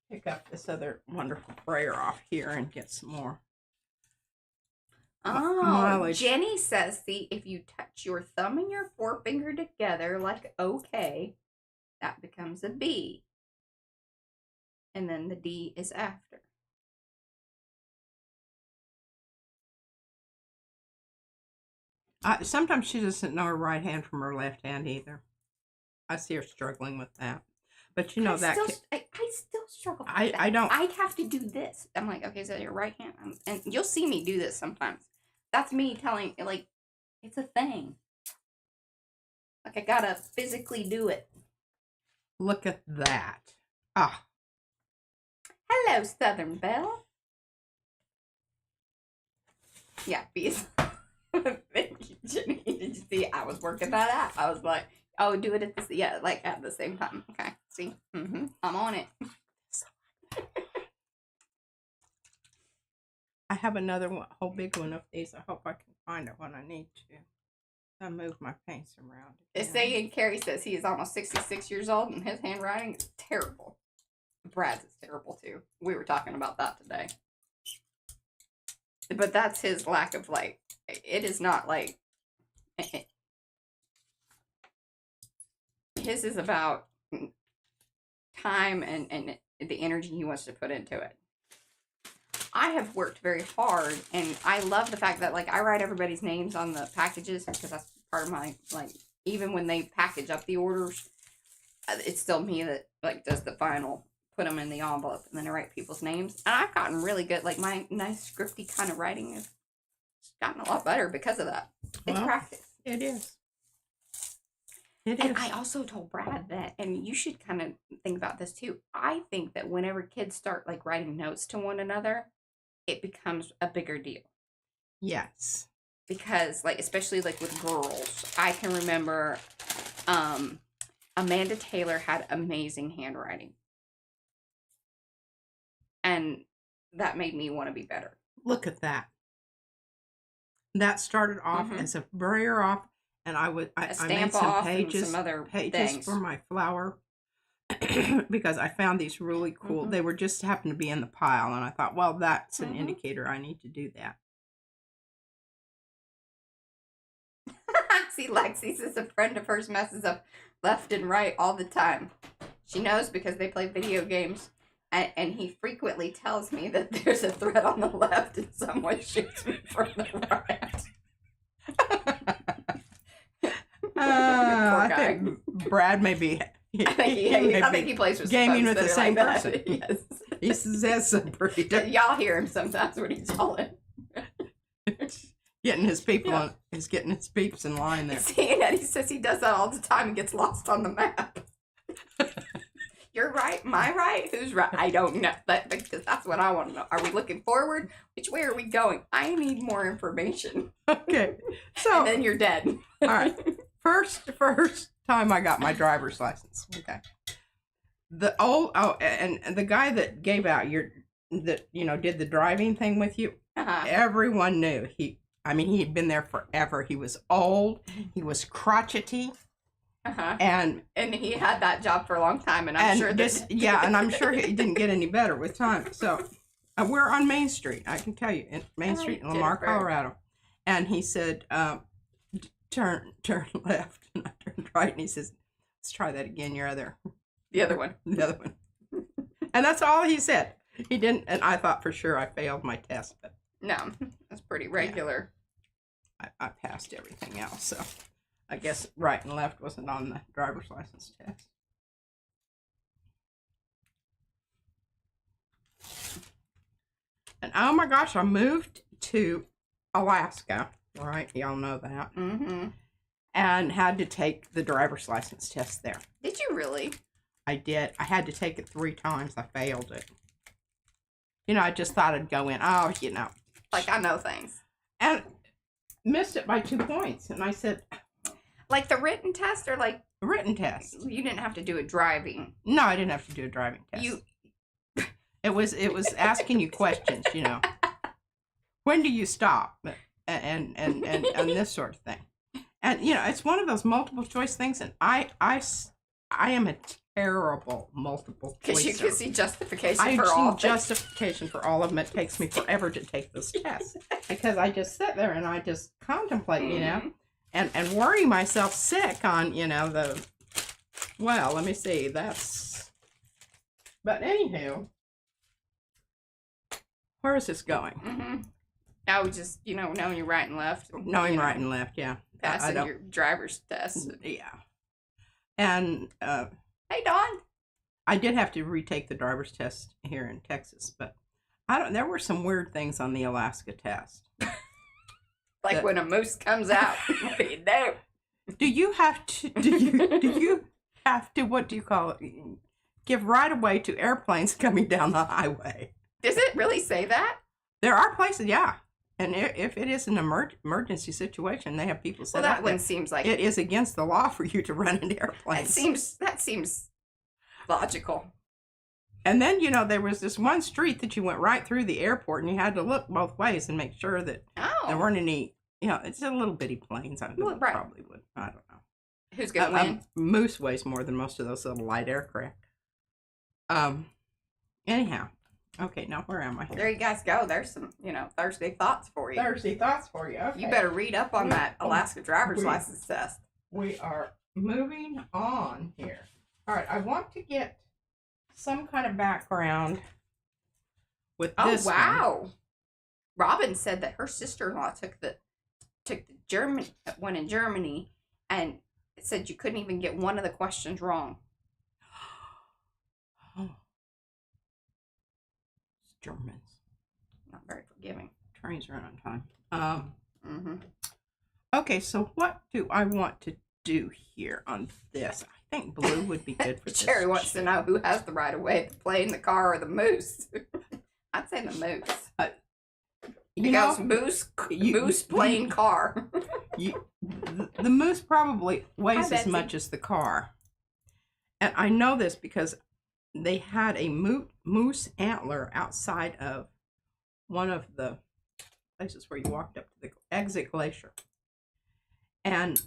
pick up this other wonderful brayer off here and get some more. Mileage. Jenny says, see, if you touch your thumb and your forefinger together like okay, that becomes a B. And then the D is after. Sometimes she doesn't know her right hand from her left hand either. I see her struggling with that. But I still struggle with that. I don't. I have to do this. I'm like, okay, so your right hand. And you'll see me do this sometimes. That's me telling, like, it's a thing. Like, I gotta physically do it. Look at that. Ah. Hello, Southern Belle. Yeah, because Jenny, did you see? I was working that out. I was like, oh, do it at the same time. Okay, see? I'm on it. I have another one, whole big one of these. I hope I can find it when I need to. I move my paints around. It's saying Carrie says he is almost 66 years old and his handwriting is terrible. Brad's is terrible too. We were talking about that today. But that's his lack of like, it is not like, his is about time and the energy he wants to put into it. I have worked very hard, and I love the fact that, like, I write everybody's names on the packages because that's part of my, like, even when they package up the orders, it's still me that, like, does the final, put them in the envelope, and then I write people's names. And I've gotten really good, like, my nice scripty kind of writing has gotten a lot better because of that. It's practice. It is. And I also told Brad that, and you should kind of think about this too. I think that whenever kids start, like, writing notes to one another, it becomes a bigger deal. Yes. Because, like, especially, like, with girls, I can remember Amanda Taylor had amazing handwriting. And that made me want to be better. Look at that. That started off as a brayer off, and I made some pages, some other pages things for my flower because I found these really cool. They were just happened to be in the pile, and I thought, well, that's an indicator. I need to do that. See, Lexi says a friend of hers messes up left and right all the time. She knows because they play video games. And he frequently tells me that there's a threat on the left and someone shoots me from the right. I think Brad may be. I think he plays with gaming with the same like person. Yes. He says some pretty. Y'all hear him sometimes when he's yelling. Getting his people on. He's getting his peeps in line there. See, and he says he does that all the time and gets lost on the map. You're right. Am I right? Who's right? I don't know. Because that's what I want to know. Are we looking forward? Which way are we going? I need more information. Okay. So and then you're dead. All right. First time I got my driver's license. Okay. And the guy that gave out did the driving thing with you. Everyone knew he had been there forever. He was old. He was crotchety. And he had that job for a long time, and I'm sure and I'm sure he didn't get any better with time. So we're on Main Street. I can tell you, Main Street in Lamar, Colorado. And he said, turn left, and I turned right, and he says, let's try that again. The other one. And that's all he said. He didn't, and I thought for sure I failed my test, but no, that's pretty regular. Yeah. I passed everything else, so I guess right and left wasn't on the driver's license test. And oh my gosh, I moved to Alaska. All right, y'all know that. Mm-hmm. And had to take the driver's license test there. Did you really? I did. I had to take it 3 times. I failed it. I just thought I'd go in. Oh, like I know things. And missed it by 2 points. And I said, like the written test or like written test. You didn't have to do a driving. No, I didn't have to do a driving test. It was asking you questions. When do you stop? And this sort of thing. And it's one of those multiple choice things, and I am a terrible multiple choice. Because you can see justification I for all. Justification for all of them. It takes me forever to take those tests because I just sit there and I just contemplate, and worry myself sick on Well, let me see. But anywho, where is this going? Mm-hmm. I would just, knowing right and left. Knowing right and left, yeah. Passing your driver's test. Yeah. And, hey, Dawn. I did have to retake the driver's test here in Texas, but there were some weird things on the Alaska test. Like when a moose comes out, what do you do? Do you have to, what do you call it? Give right of way to airplanes coming down the highway. Does it really say that? There are places, yeah. And if it is an emergency situation, they have people set up. Well, that one seems like it is against the law for you to run into airplanes. That seems logical. And then, there was this one street that you went right through the airport, and you had to look both ways and make sure that there weren't any, it's a little bitty planes. I probably would. I don't know. Who's going to win? Moose weighs more than most of those little light aircraft. Anyhow. Okay, now where am I here? There you guys go. There's some, Thursday thoughts for you. Thursday thoughts for you. Okay. You better read up on that Alaska driver's license test. We are moving on here. All right, I want to get some kind of background with this. Oh, wow. Robin said that her sister-in-law took the German one in Germany and said you couldn't even get one of the questions wrong. Germans. Not very forgiving. Trains run on time. Okay, so what do I want to do here on this? I think blue would be good for this. Sherry wants to know who has the right of way, the plane, the car, or the moose. I'd say the moose. Moose, plane, car. The moose probably weighs as much as the car. And I know this because they had a moose antler outside of one of the places where you walked up to the exit glacier. And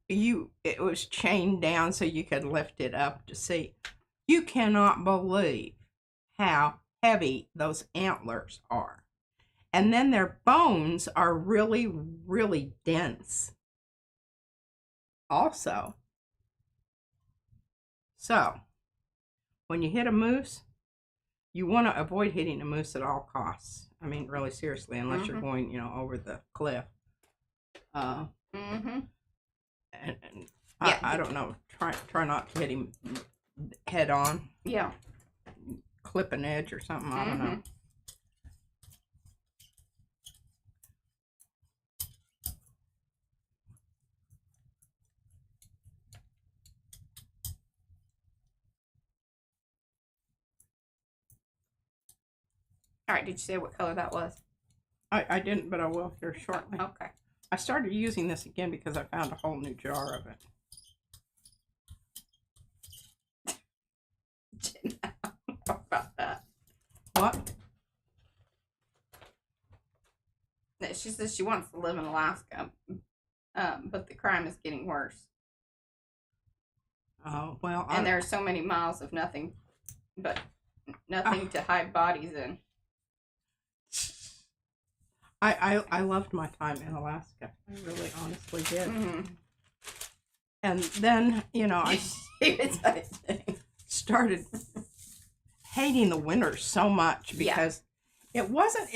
it was chained down so you could lift it up to see. You cannot believe how heavy those antlers are. And then their bones are really, really dense. Also, so when you hit a moose, you want to avoid hitting a moose at all costs. I mean, really seriously, unless you're going, over the cliff. Mm-hmm. And Yeah. I don't know. Try not to hit him head on. Yeah. Clip an edge or something. I don't know. All right, did you say what color that was? I didn't, but I will here shortly. Okay. I started using this again because I found a whole new jar of it. What about that? What? She says she wants to live in Alaska, but the crime is getting worse. Oh, well. And there are so many miles of nothing to hide bodies in. I loved my time in Alaska. I really honestly did. Mm-hmm. And then, I started hating the winter so much because it wasn't,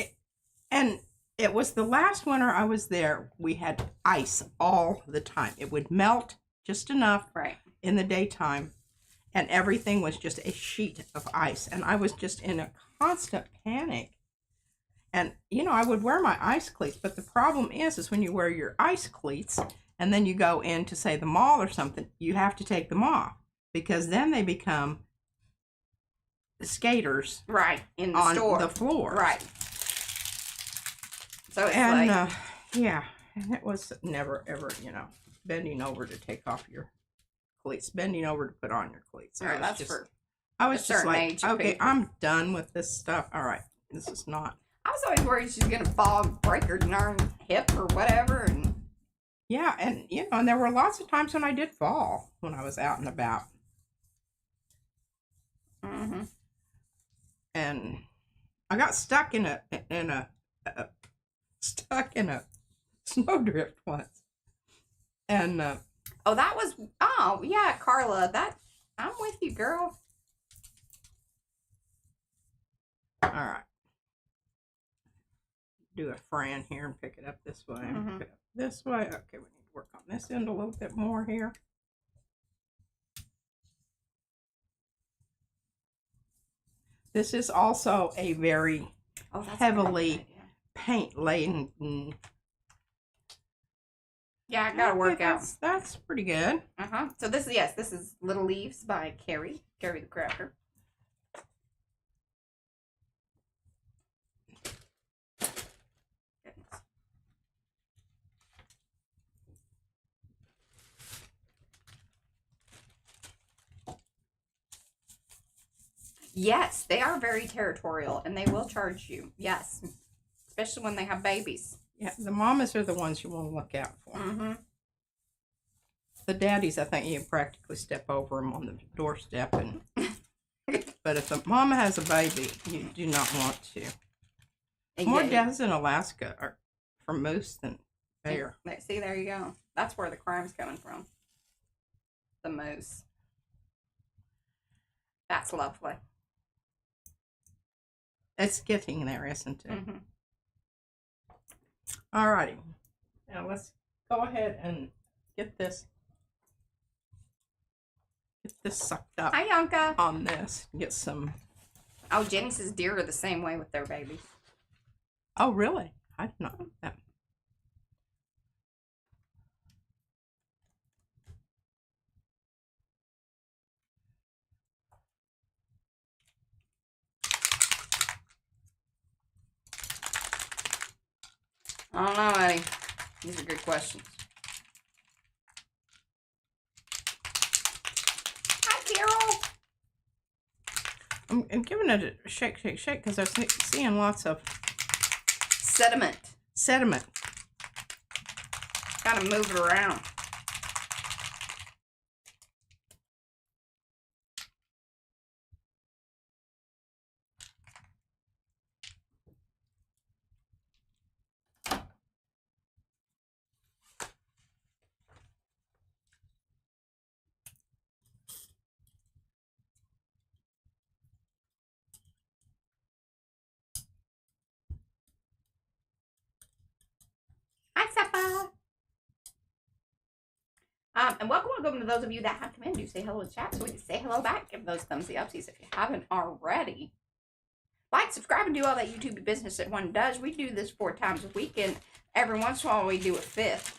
and it was the last winter I was there. We had ice all the time. It would melt just enough in the daytime, and everything was just a sheet of ice. And I was just in a constant panic. And, I would wear my ice cleats, but the problem is when you wear your ice cleats and then you go into, say, the mall or something, you have to take them off because then they become skaters. Right, in the on store. the floor. Right. So it's and it was never, ever, bending over to take off your cleats, bending over to put on your cleats. All right, that's for I was just like, age okay, people. I'm done with this stuff. All right, this is not. I was always worried she's gonna fall and break her darn hip or whatever, and yeah, and and there were lots of times when I did fall when I was out and about. Mm-hmm. And I got stuck in a snowdrift once. And Carla, I'm with you, girl. All right. Do a Fran here and pick it up this way. Mm-hmm. Pick it up this way. Okay, we need to work on this end a little bit more here. This is also a very heavily paint laden. Yeah, I gotta work out. That's pretty good. So this is Little Leaves by Carrie the Crafter. Yes, they are very territorial, and they will charge you. Yes, especially when they have babies. Yeah, the mamas are the ones you want to look out for. Mm-hmm. The daddies, I think you practically step over them on the doorstep. And but if the mama has a baby, you do not want to. More deaths in Alaska are from moose than bear. See, there you go. That's where the crime's coming from. The moose. That's lovely. It's getting there, isn't it? Mm-hmm. All righty. Now let's go ahead and get this sucked up. Hi, Yonka. On this. Get some. Oh, Jenny says deer are the same way with their babies. Oh, really? I did not know that. I don't know, Eddie. These are good questions. Hi, Carol. I'm giving it a shake because I'm seeing lots of sediment. Kind of move it around. And welcome to those of you that have come in. Do say hello in chat so we can say hello back. Give those thumbsy upsies if you haven't already. Like, subscribe, and do all that YouTube business that one does. We do this 4 times a week, and every once in a while we do a 5th.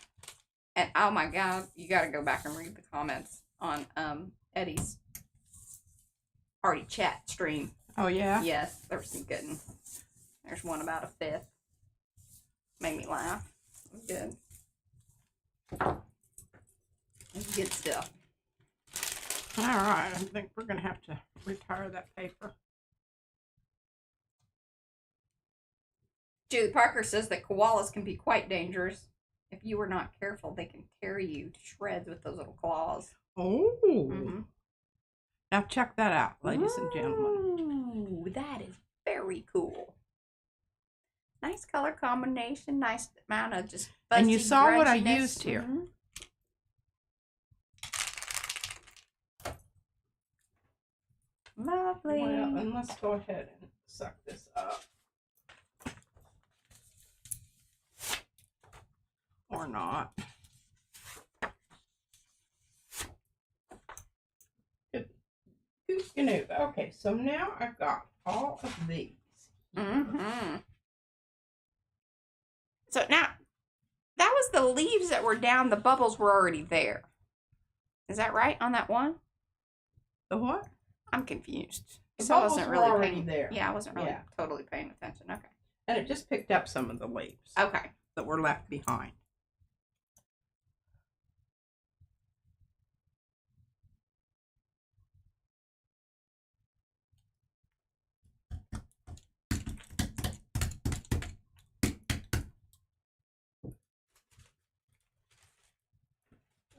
And oh my God, you got to go back and read the comments on Eddie's Arty chat stream. Oh yeah. Yes, there was some good ones. There's one about a 5th. Made me laugh. It was good. It's good stuff. All right, I think we're gonna have to retire that paper. Julie Parker says that koalas can be quite dangerous. If you are not careful, they can tear you to shreds with those little claws. Oh. Mm-hmm. Now check that out, ladies and gentlemen. Ooh, that is very cool. Nice color combination. Nice amount of just fuzzy And you saw what I grunginess. used here. Mm-hmm. Lovely. Well, and let's go ahead and suck this up. Or not. Good. Okay, so now I've got all of these. Mm-hmm. So now, that was the leaves that were down. The bubbles were already there. Is that right on that one? The what? I'm confused. The So I bubbles wasn't were really already paying. there. Yeah, I wasn't really Yeah. totally paying attention. Okay. And it just picked up some of the leaves Okay. that were left behind.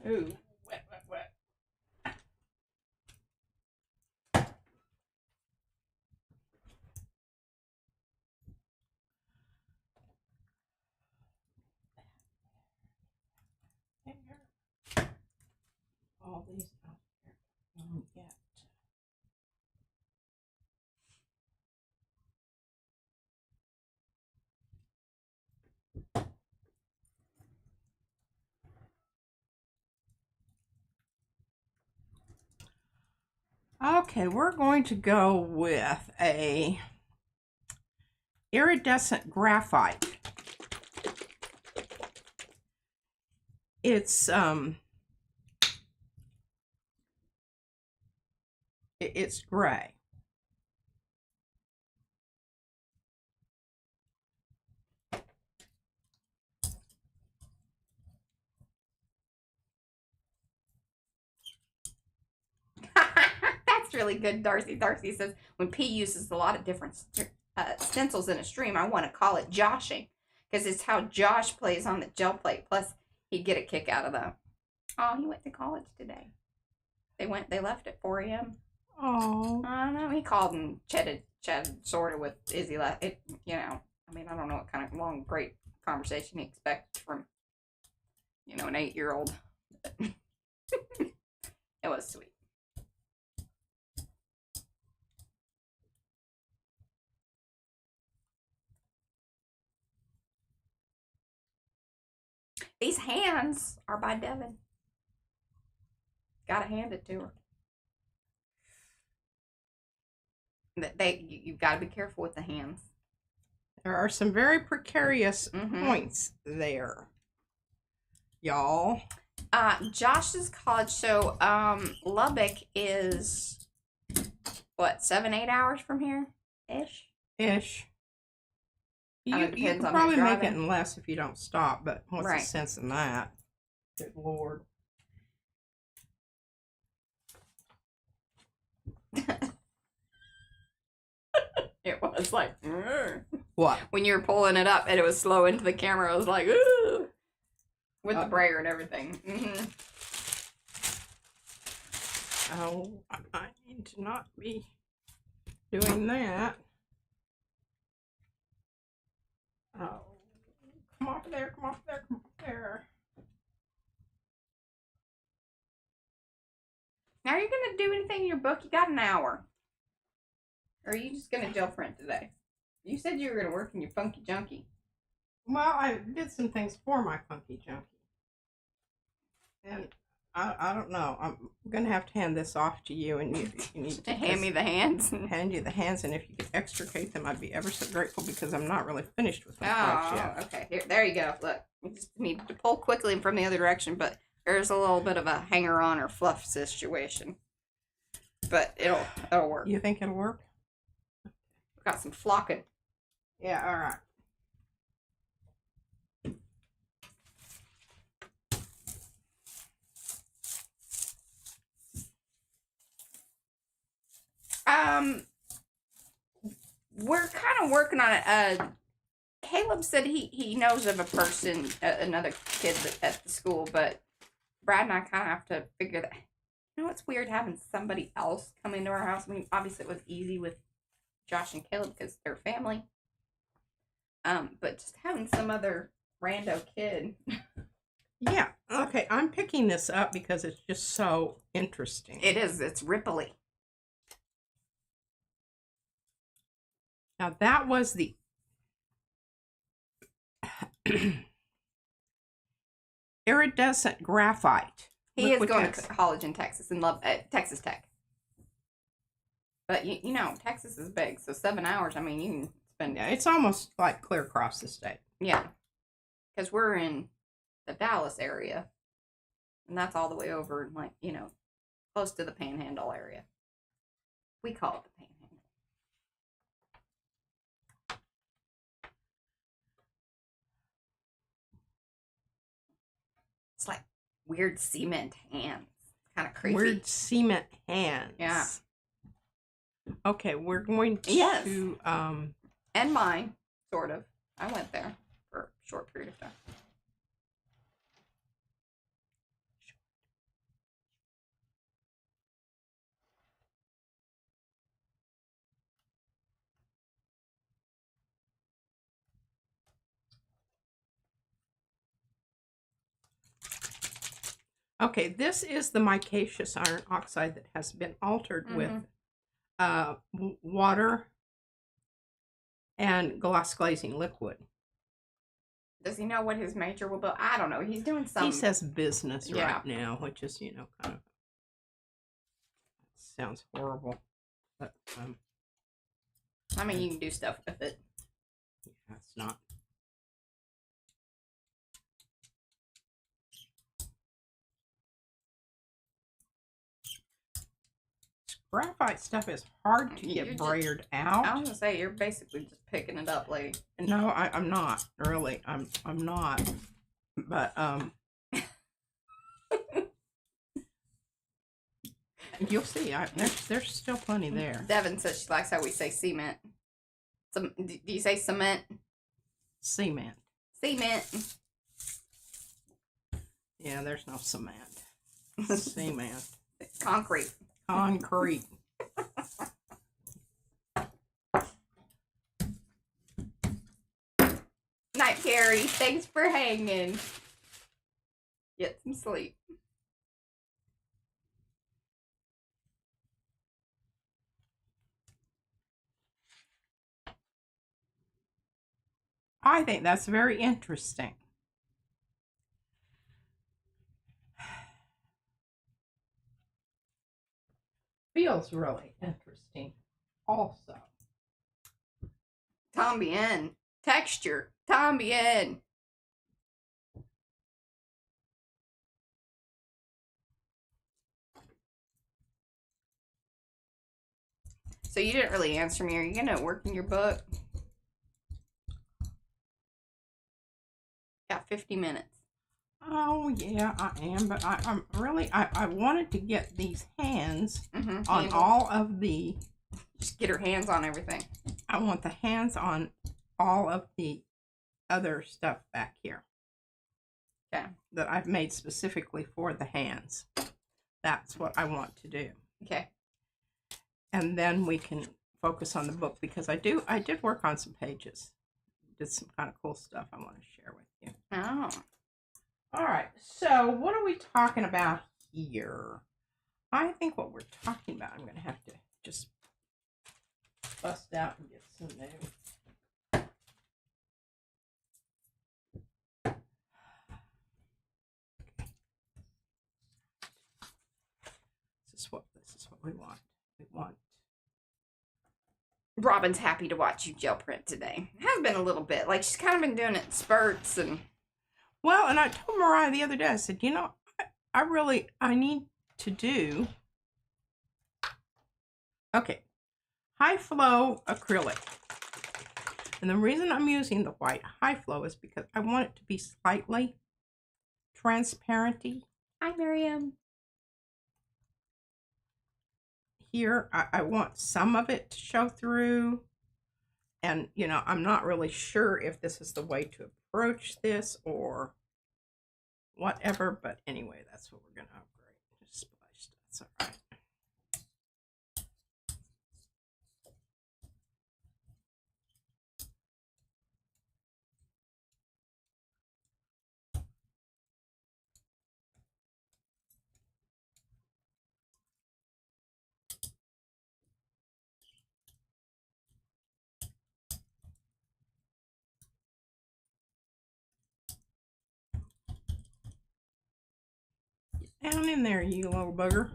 Ooh, wet, wet, wet. All these out there. Yet. Okay, we're going to go with a iridescent graphite. It's it's gray. That's really good, Darcy. Darcy says, when P uses a lot of different stencils in a stream, I want to call it joshing, because it's how Josh plays on the gel plate. Plus, he'd get a kick out of that. Oh, he went to college today. They left at 4 a.m. Oh. I don't know. He called and chatted sort of with Izzy. It, you know, I mean, I don't know what kind of long, great conversation he expects from, you know, an 8-year-old. It was sweet. These hands are by Devin. Gotta hand it to her. You've got to be careful with the hands. There are some very precarious points there, y'all. Josh's college, so Lubbock is what, 7-8 hours from here, Ish. You depends can on probably who's make it driving. in less if you don't stop, but what's Right. the sense in that? Good Lord. It was like What? when you were pulling it up and it was slow into the camera. It was like ooh, with the brayer and everything. Oh, I need to not be doing that. Oh, come off there, come off there, come off there. Now, are you gonna do anything in your book? You got an hour. Or are you just gonna gel print today? You said you were gonna work in your funky junky. Well, I did some things for my funky junky. And I don't know. I'm gonna have to hand this off to you, and you need To hand me the hands. hand you the hands, and if you could extricate them, I'd be ever so grateful because I'm not really finished with my Oh, yet. okay. Here, there you go. Look, you just need to pull quickly from the other direction, but there's a little bit of a hanger-on or fluff situation. But it'll work. You think it'll work? We've got some flocking. Yeah. All right. We're kind of working on it. Caleb said he knows of a person, another kid at the school, but Brad and I kind of have to figure that. You know, it's weird having somebody else come into our house. I mean, obviously it was easy with Josh and Caleb because they're family. But just having some other rando kid. Yeah. Okay. I'm picking this up because it's just so interesting. It is. It's ripply. Now that was the iridescent graphite. He is going text. to college in Texas and Texas Tech. But you know, Texas is big, so 7 hours. I mean, you can spend. Yeah, it's almost like clear across the state. Yeah, because we're in the Dallas area, and that's all the way over, like, you know, close to the Panhandle area. We call it the Panhandle. It's like weird cement hands. Kind of creepy. Weird cement hands. Yeah. Okay, we're going to Yes. And mine, sort of. I went there for a short period of time. Okay, this is the micaceous iron oxide that has been altered with water and gloss glazing liquid. Does he know what his major will be? I don't know. He's doing some. He says business Yeah. right now, which is, you know, kind of sounds horrible. But I mean, you can do stuff with it. yeah, it's not. Graphite stuff is hard to You're get just- braided I out. was gonna say you're basically just picking it up, lady. No, I'm not really. I'm not. But you'll see. There's still plenty there. Devin says she likes how we say cement. Do you say cement? Cement. Cement. Yeah, there's no cement. Cement. Concrete. Concrete. Night, Carrie. Thanks for hanging. Get some sleep. I think that's very interesting. Feels really interesting also. Tambien. Texture. Tambien. So you didn't really answer me. Are you gonna work in your book? Got 50 minutes. Oh yeah, I am, but I'm really I wanted to get these hands on Handle. all of the. Just get her hands on everything. I want the hands on all of the other stuff back here. Okay. That I've made specifically for the hands. That's what I want to do. Okay. And then we can focus on the book because I did work on some pages. Did some kind of cool stuff I want to share with you. Oh. All right. So what are we talking about here? I think what we're talking about, I'm going to have to just bust out and get some new. Robin's happy to watch you gel print today. It has been a little bit. Like, she's kind of been doing it in spurts and... Well, and I told Mariah the other day, I said, you know, I need to do... Okay. High flow acrylic. And the reason I'm using the white high flow is because I want it to be slightly transparenty. Hi, Miriam. Here, I want some of it to show through. And, you know, I'm not really sure if this is the way to approach this or whatever. But anyway, that's what we're going to upgrade. Just splash. That's all right. Down in there, you little bugger.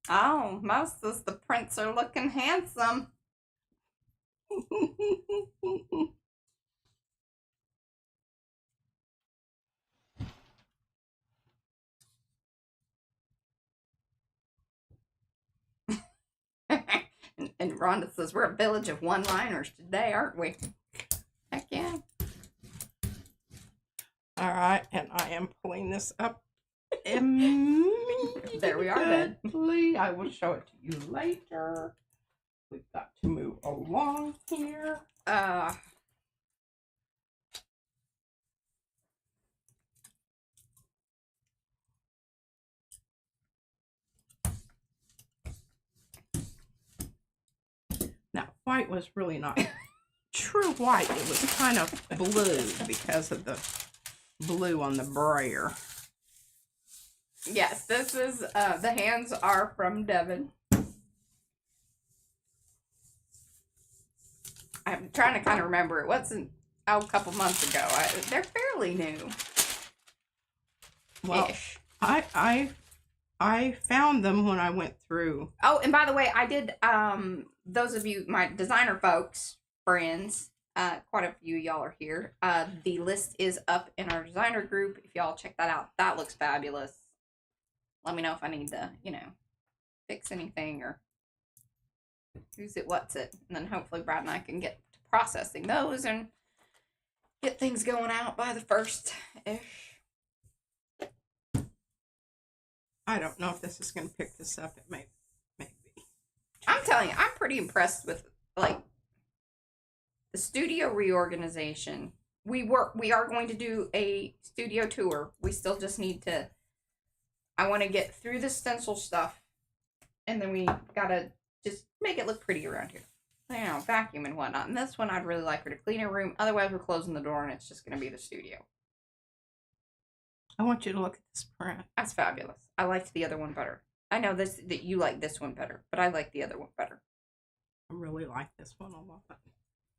Oh, Moses, the prints are looking handsome. And Rhonda says, we're a village of one-liners today, aren't we? Heck yeah. All right, and I am pulling this up. There we are then. I will show it to you later. We've got to move along here. Now, white was really not true white. It was kind of blue because of the blue on the brayer. Yes, this is, the hands are from Devin. I'm trying to kind of remember. It wasn't, a couple months ago. They're fairly new. Well, I found them when I went through. Oh, and by the way, I did, those of you, my designer folks, friends, quite a few of y'all are here. The list is up in our designer group. If y'all check that out, that looks fabulous. Let me know if I need to, you know, fix anything or who's it, what's it. And then hopefully Brad and I can get to processing those and get things going out by the 1st-ish. I don't know if this is going to pick this up. It may be. I'm telling you, I'm pretty impressed with, like, the studio reorganization. We are going to do a studio tour. We still just need to, I want to get through the stencil stuff, and then we gotta just make it look pretty around here. You know, vacuum and whatnot. And this one, I'd really like her to clean her room. Otherwise, we're closing the door, and it's just going to be the studio. I want you to look at this print. That's fabulous. I liked the other one better. I know that you like this one better, but I like the other one better. I really like this one a lot.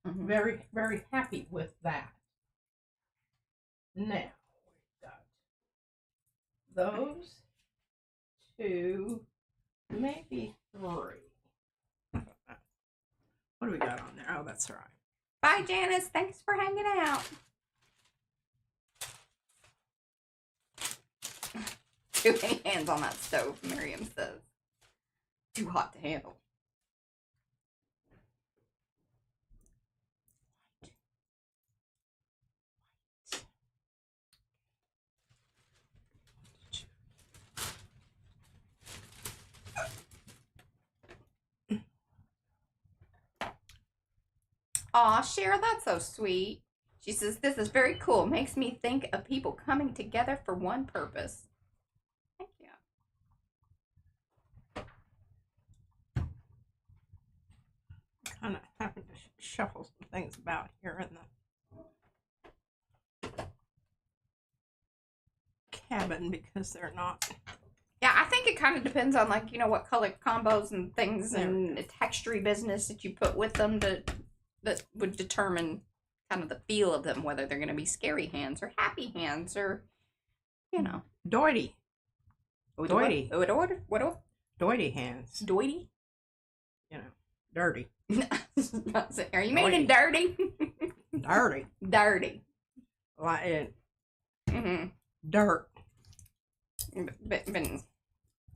Mm-hmm. Very, very happy with that. Now, we've got those 2, maybe 3. What do we got on there? Oh, that's all right. Bye, Janice. Thanks for hanging out. Too many hands on that stove, Miriam says. Too hot to handle. Aw, Cher, that's so sweet. She says, this is very cool. Makes me think of people coming together for one purpose. Thank you. Kind of having to shuffle some things about here in the cabin because they're not. Yeah, I think it kind of depends on, like, you know, what color combos and things and the textury business that you put with them that would determine, kind of the feel of them, whether they're going to be scary hands or happy hands or, you know. Doity. Doity. What? Doity hands. Doity? You know, dirty. Are you meaning dirty? Dirty. Dirty. Like it. Mm-hmm. Dirt. Been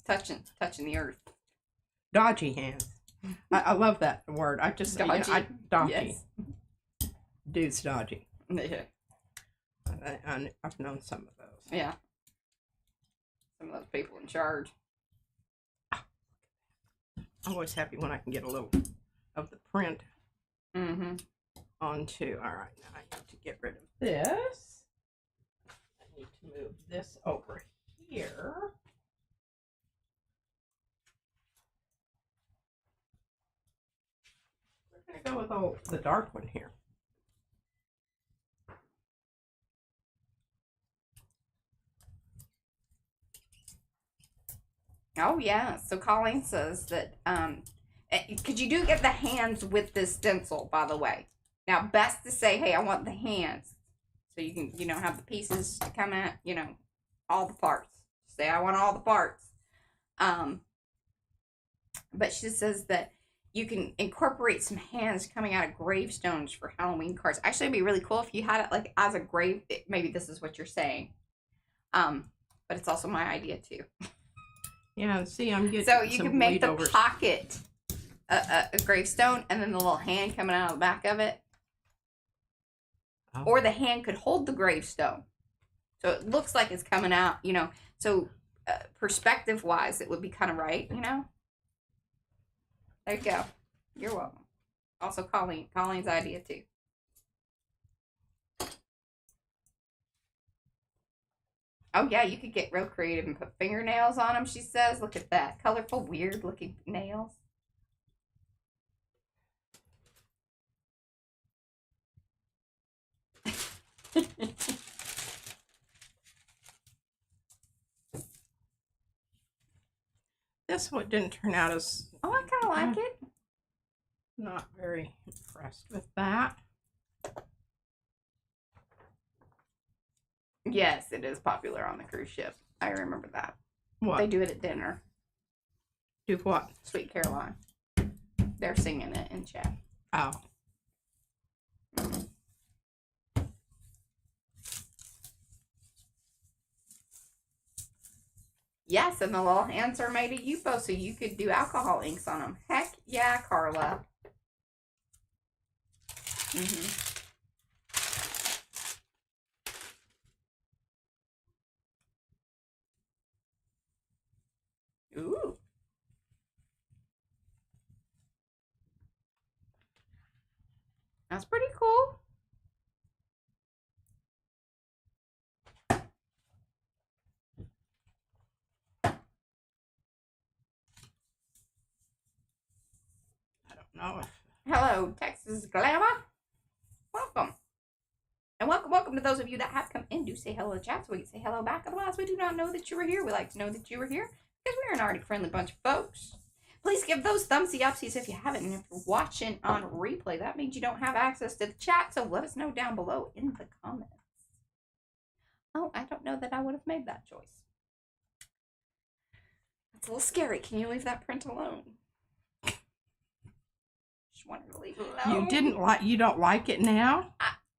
touching the earth. Dodgy hands. I love that word. I just Dodgy. Dodgy. Yes. Dude's dodgy. Yeah. I've known some of those. Yeah. Some of those people in charge. I'm always happy when I can get a little of the print onto. All right, now I need to get rid of this. I need to move this over here. We're going to go with the dark one here. Oh yeah. So Colleen says that because you do get the hands with this stencil, by the way. Now, best to say, hey, I want the hands, so you can have the pieces to come at all the parts. Say I want all the parts. But she says that you can incorporate some hands coming out of gravestones for Halloween cards. Actually, it'd be really cool if you had it like as a grave. Maybe this is what you're saying. But it's also my idea too. Yeah, see, I'm getting so you some can make the bleed-overs. pocket a gravestone, and then the little hand coming out of the back of it. Oh. Or the hand could hold the gravestone. So it looks like it's coming out, So perspective-wise, it would be kind of right, There you go. You're welcome. Also, Colleen's idea, too. Oh, yeah, you could get real creative and put fingernails on them, she says. Look at that. Colorful, weird-looking nails. This one didn't turn out as... Oh, I kind of like it. Not very impressed with that. Yes, it is popular on the cruise ship. I remember that. What? They do it at dinner. Do what? Sweet Caroline. They're singing it in chat. Oh. Yes, and the little hands are made of UFO, so you could do alcohol inks on them. Heck yeah, Carla. Ooh. That's pretty cool. No. Hello, Texas Glamour. Welcome. And welcome to those of you that have come in. Do say hello to chat so we can say hello back. Otherwise, we do not know that you were here. We like to know that you were here because we're an already friendly bunch of folks. Please give those thumbsy upsies if you haven't. And if you're watching on replay, that means you don't have access to the chat. So let us know down below in the comments. Oh, I don't know that I would have made that choice. That's a little scary. Can you leave that print alone? Wanted to leave it alone. You don't like it now?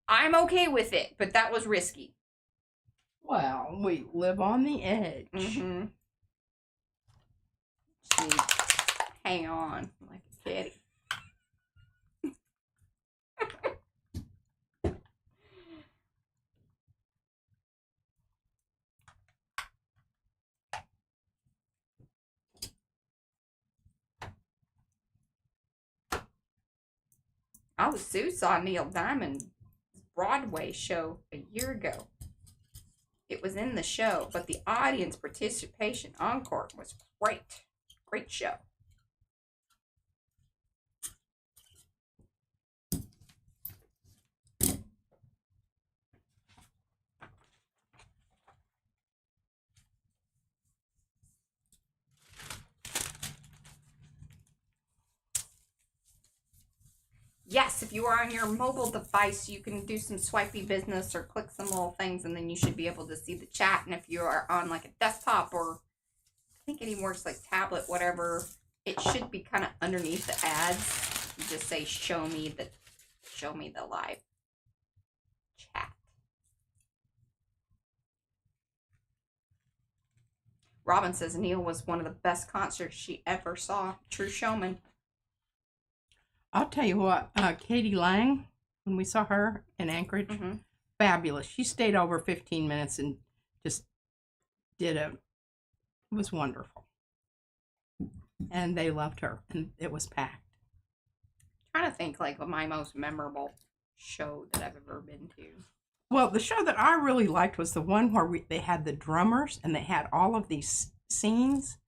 I'm okay with it, but that was risky. Well, we live on the edge. Mm-hmm. Hang on like a kitty. Oh, Sue saw Neil Diamond's Broadway show a year ago. It was in the show, but the audience participation encore was great. Great show. yes, if you are on your mobile device, you can do some swipey business or click some little things, and then you should be able to see the chat. And if you are on like a desktop or I think it even works like tablet, whatever, it should be kind of underneath the ads. You just say show me the live chat. Robin says Neil was one of the best concerts she ever saw. True showman. I'll tell you what, Katie Lang, when we saw her in Anchorage, fabulous. She stayed over 15 minutes and just it was wonderful. And they loved her, and it was packed. I'm trying to think like of my most memorable show that I've ever been to. Well, the show that I really liked was the one where they had the drummers, and they had all of these scenes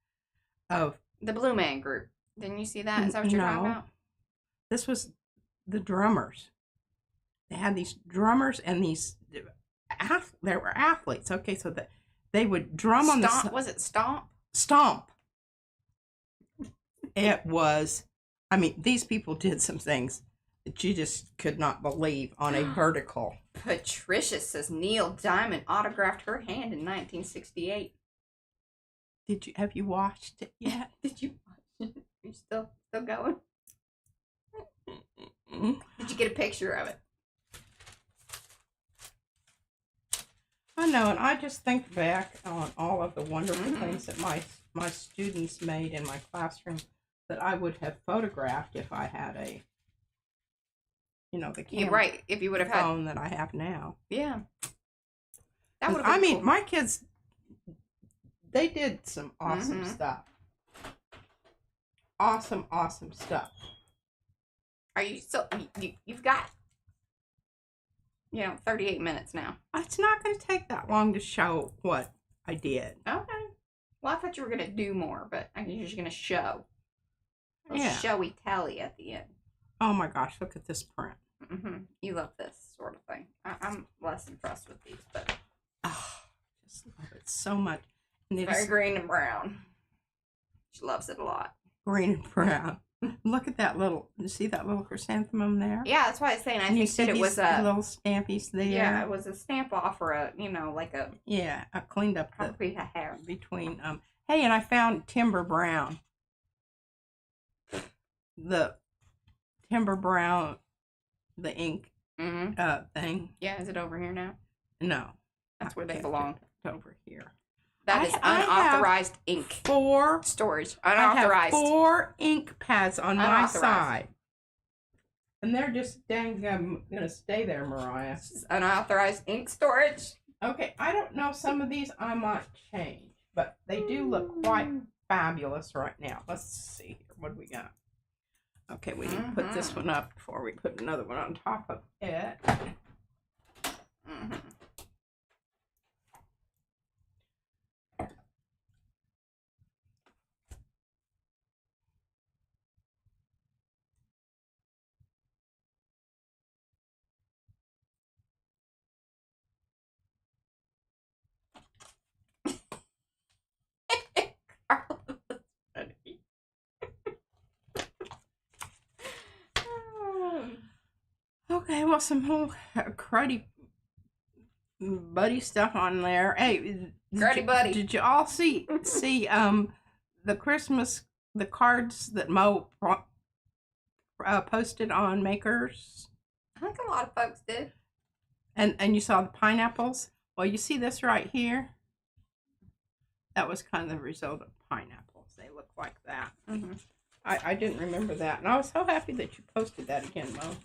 of... The Blue Man Group. Didn't you see that? Is that what you're talking about? This was the drummers. They had these drummers and these... They were athletes. Okay, so that they would drum on the... Was it Stomp? Stomp. It was... I mean, these people did some things that you just could not believe on a vertical. Patricia says Neil Diamond autographed her hand in 1968. Have you watched it yet? Did you watch it? Are you still going? Did you get a picture of it? I know, and I just think back on all of the wonderful things that my students made in my classroom that I would have photographed if I had a, the camera. Right, if you would have had phone that I have now. Yeah. That would have I been mean, cool. my kids, they did some awesome stuff. Awesome stuff. Are you still, you've got, 38 minutes now. It's not going to take that long to show what I did. Okay. Well, I thought you were going to do more, but I guess you're just going to show. Yeah. Showy telly at the end. Oh my gosh, look at this print. You love this sort of thing. I'm less impressed with these, but Just love it so much. And very green and brown. She loves it a lot. Green and brown. Look at that you see that little chrysanthemum there? Yeah, that's why I was saying. I think that it was a little stampies there. Yeah, it was a stamp off or a like a. Yeah, I cleaned up the hair between Hey, and I found Timber Brown. The Timber Brown, the ink thing. Yeah, is it over here now? No, that's where they belong. Over here. That is unauthorized ink. 4 storage. Unauthorized. I have 4 ink pads on my side. And they're just dang gonna stay there, Mariah. Unauthorized ink storage. Okay, I don't know. Some of these I might change, but they do look quite fabulous right now. Let's see here. What do we got? Okay, we need to put this one up before we put another one on top of it. Okay, well, some more cruddy buddy stuff on there. Hey, cruddy buddy. Did you all see the cards that Mo posted on Makers? I think a lot of folks did. And you saw the pineapples? Well, you see this right here? That was kind of the result of pineapples. They look like that. I didn't remember that. And I was so happy that you posted that again, Mo.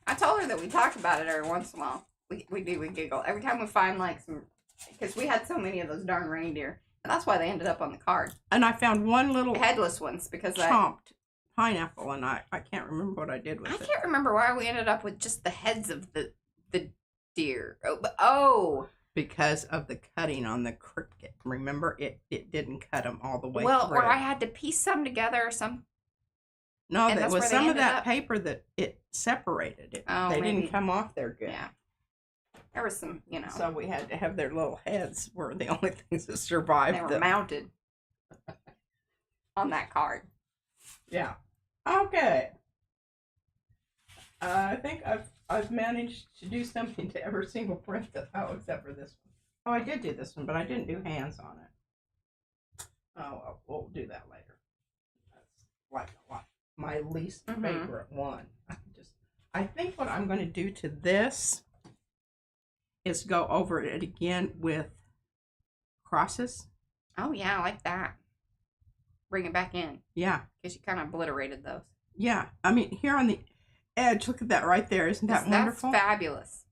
I told her that we talked about it every once in a while. We giggle. Every time we find like some, because we had so many of those darn reindeer. And that's why they ended up on the card. And I found one little headless ones because chomped pineapple, and I can't remember what I did with it. I can't remember why we ended up with just the heads of the deer. Oh. Because of the cutting on the cricket. Remember, it didn't cut them all the way through. Or I had to piece some together or some. No, there was some of that paper that it separated. They didn't come off there good. Yeah. There was some, So we had to have their little heads were the only things that survived. They were mounted on that card. Yeah. Okay. I think I've managed to do something to every single print that, oh, except for this one. Oh, I did do this one, but I didn't do hands on it. Oh, well, we'll do that later. That's like my least favorite one. I think what I'm going to do to this is go over it again with crosses. Oh, yeah, I like that. Bring it back in. Yeah. Because you kind of obliterated those. Yeah. I mean, here on the edge, look at that right there. Isn't that wonderful? That's fabulous.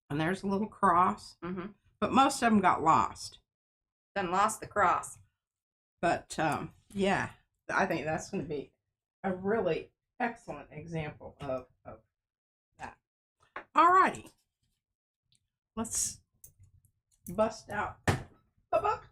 And there's a little cross. Mm-hmm. But most of them got lost. Then lost the cross. But, yeah, I think that's going to be a really excellent example of that. Alrighty. Let's bust out the book.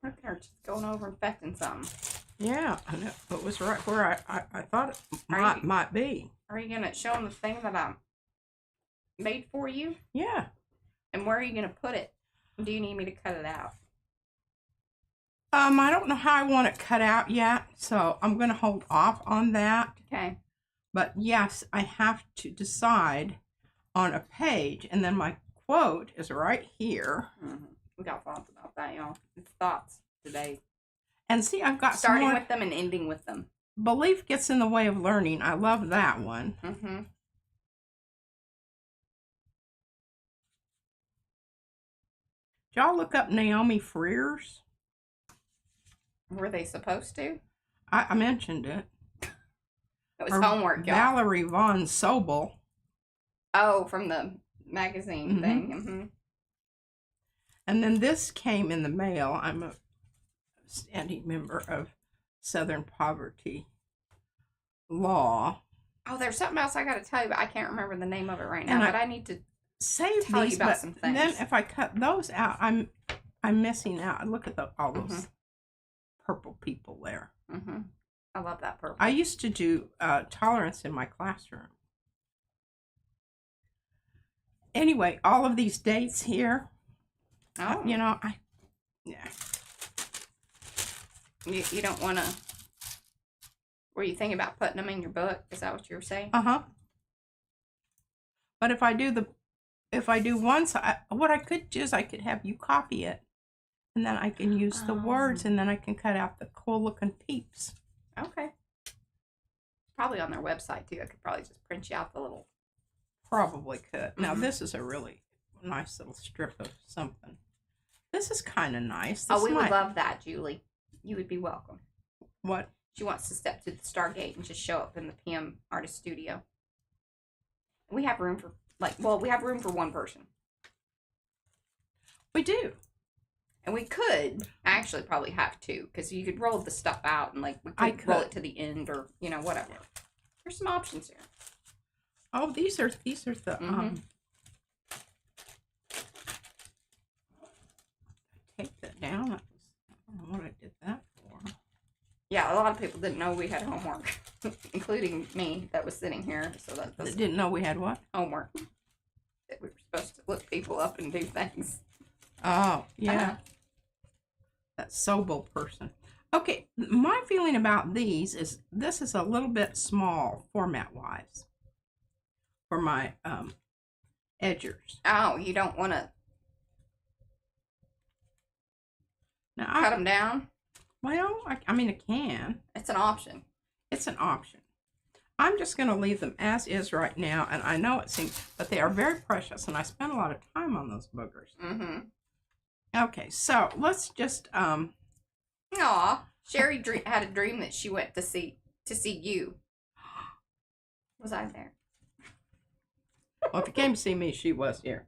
Look at her just going over and fetching something. Yeah, I know. It was right where I thought it might be. Are you going to show them the thing that I made for you? Yeah. And where are you going to put it? Do you need me to cut it out? I don't know how I want it cut out yet, so I'm going to hold off on that. Okay. But yes, I have to decide on a page, and then my quote is right here. Mm-hmm. We got thoughts about that, y'all. It's thoughts today. And see, I've got starting with them and ending with them. Belief gets in the way of learning. I love that one. Mm-hmm. Did y'all look up Naomi Frears? Were they supposed to? I mentioned it. It was homework, y'all. Valerie von Sobel. Oh, from the magazine thing. Mm-hmm. And then this came in the mail. I'm a standing member of Southern Poverty Law. Oh, there's something else I got to tell you, but I can't remember the name of it right now. But I need to tell you about some things. Then if I cut those out, I'm missing out. Look at all those purple people there. Mm-hmm. I love that purple. I used to do tolerance in my classroom. Anyway, all of these dates here. Oh. Yeah. You don't want to. Were you thinking about putting them in your book? Is that what you were saying? Uh-huh. But if I do one side, what I could do is I could have you copy it, and then I can use the words, and then I can cut out the cool looking peeps. Okay. Probably on their website too. I could probably just print you out the little. Probably could. Now this is a really nice little strip of something. This is kind of nice. We would love that, Julie. You would be welcome. What? She wants to step to the Stargate and just show up in the PM artist studio. We have room for we have room for one person. We do. And we could actually probably have two, because you could roll the stuff out and we could roll it to the end or whatever. There's some options here. Oh, these are the take that down. I don't know what I did that for. Yeah, a lot of people didn't know we had homework, including me that was sitting here. So they didn't know we had what? Homework. That we were supposed to look people up and do things. Oh, yeah. That Sobel person. Okay, my feeling about these is this is a little bit small format-wise for my edgers. Oh, you don't want to cut them down? Well, I mean, I can. It's an option. It's an option. I'm just going to leave them as is right now, and I know it seems, but they are very precious, and I spent a lot of time on those boogers. Mm-hmm. Okay, so let's just Aw, Sherry had a dream that she went to see you. Was I there? Well, if you came to see me, she was here.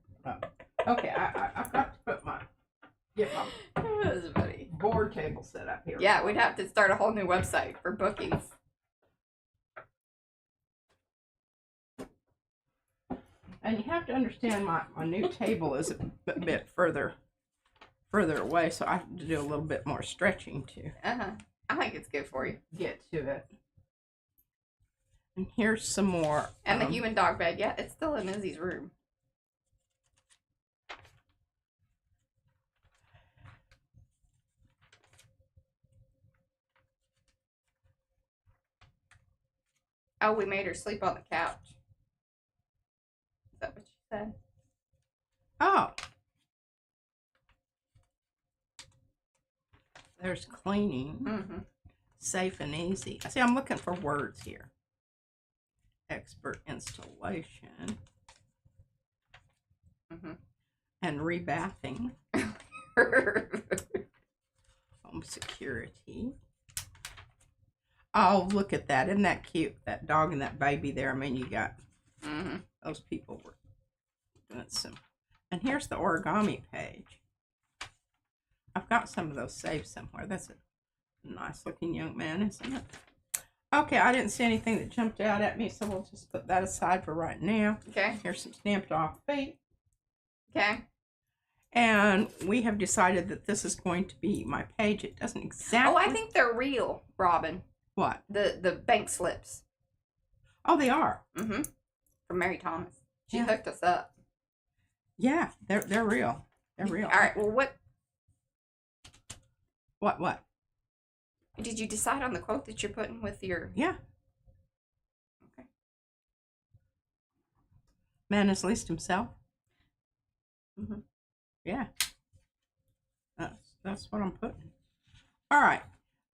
Okay, I've got to get my board table set up here. Yeah, we'd have to start a whole new website for bookings. And you have to understand my new table is a bit further away, so I have to do a little bit more stretching to I think it's good for you. get to it. And here's some more. And the human dog bed. Yeah, it's still in Izzy's room. Oh, we made her sleep on the couch. Is that what you said? Oh. There's cleaning. Mm-hmm. Safe and easy. See, I'm looking for words here. Expert installation. Mm-hmm. And rebathing. Home security. Oh, look at that. Isn't that cute? That dog and that baby there. I mean, you got those people were doing some. And here's the origami page. I've got some of those saved somewhere. That's a nice looking young man, isn't it? Okay, I didn't see anything that jumped out at me, so we'll just put that aside for right now. Okay. Here's some stamped off feet. Okay. And we have decided that this is going to be my page. It doesn't exactly... Oh, I think they're real, Robin. What? The bank slips. Oh, they are? Mm-hmm. From Mary Thomas. She Yeah. hooked us up. Yeah, they're real. They're real. All right, well, What? did you decide on the quote that you're putting with your... Yeah. Okay. Man has leased himself. Mm-hmm. Yeah. That's what I'm putting. All right.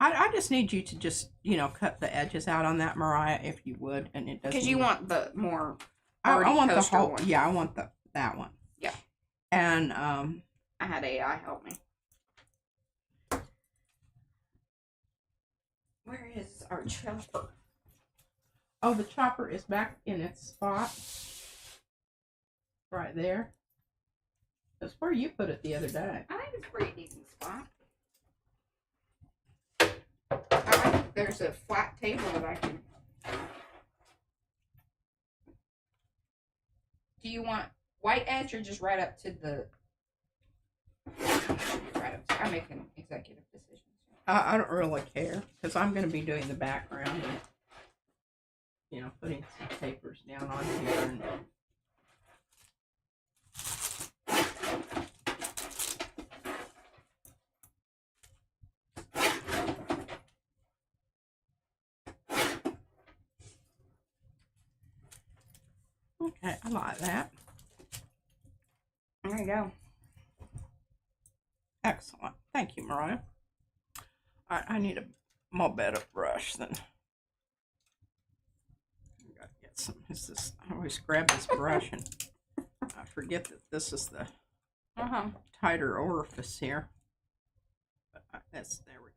I just need you to just, cut the edges out on that, Mariah, if you would. And it doesn't... Because you want the more... I want the coaster whole... one. Yeah, I want that one. Yeah. And, I had AI help me. Where is our chopper? Oh, the chopper is back in its spot. Right there. That's where you put it the other day. I think it's a pretty decent spot. I think there's a flat table that I can... Do you want white edge or just right up to the... Right up to... I'm making executive decisions. I don't really care, because I'm going to be doing the background and, putting some papers down on here. And... Okay, I like that. There you go. Excellent. Thank you, Mariah. I need a more better brush than... I gotta get some. I always grab this brush and I forget that this is the tighter orifice here. But there we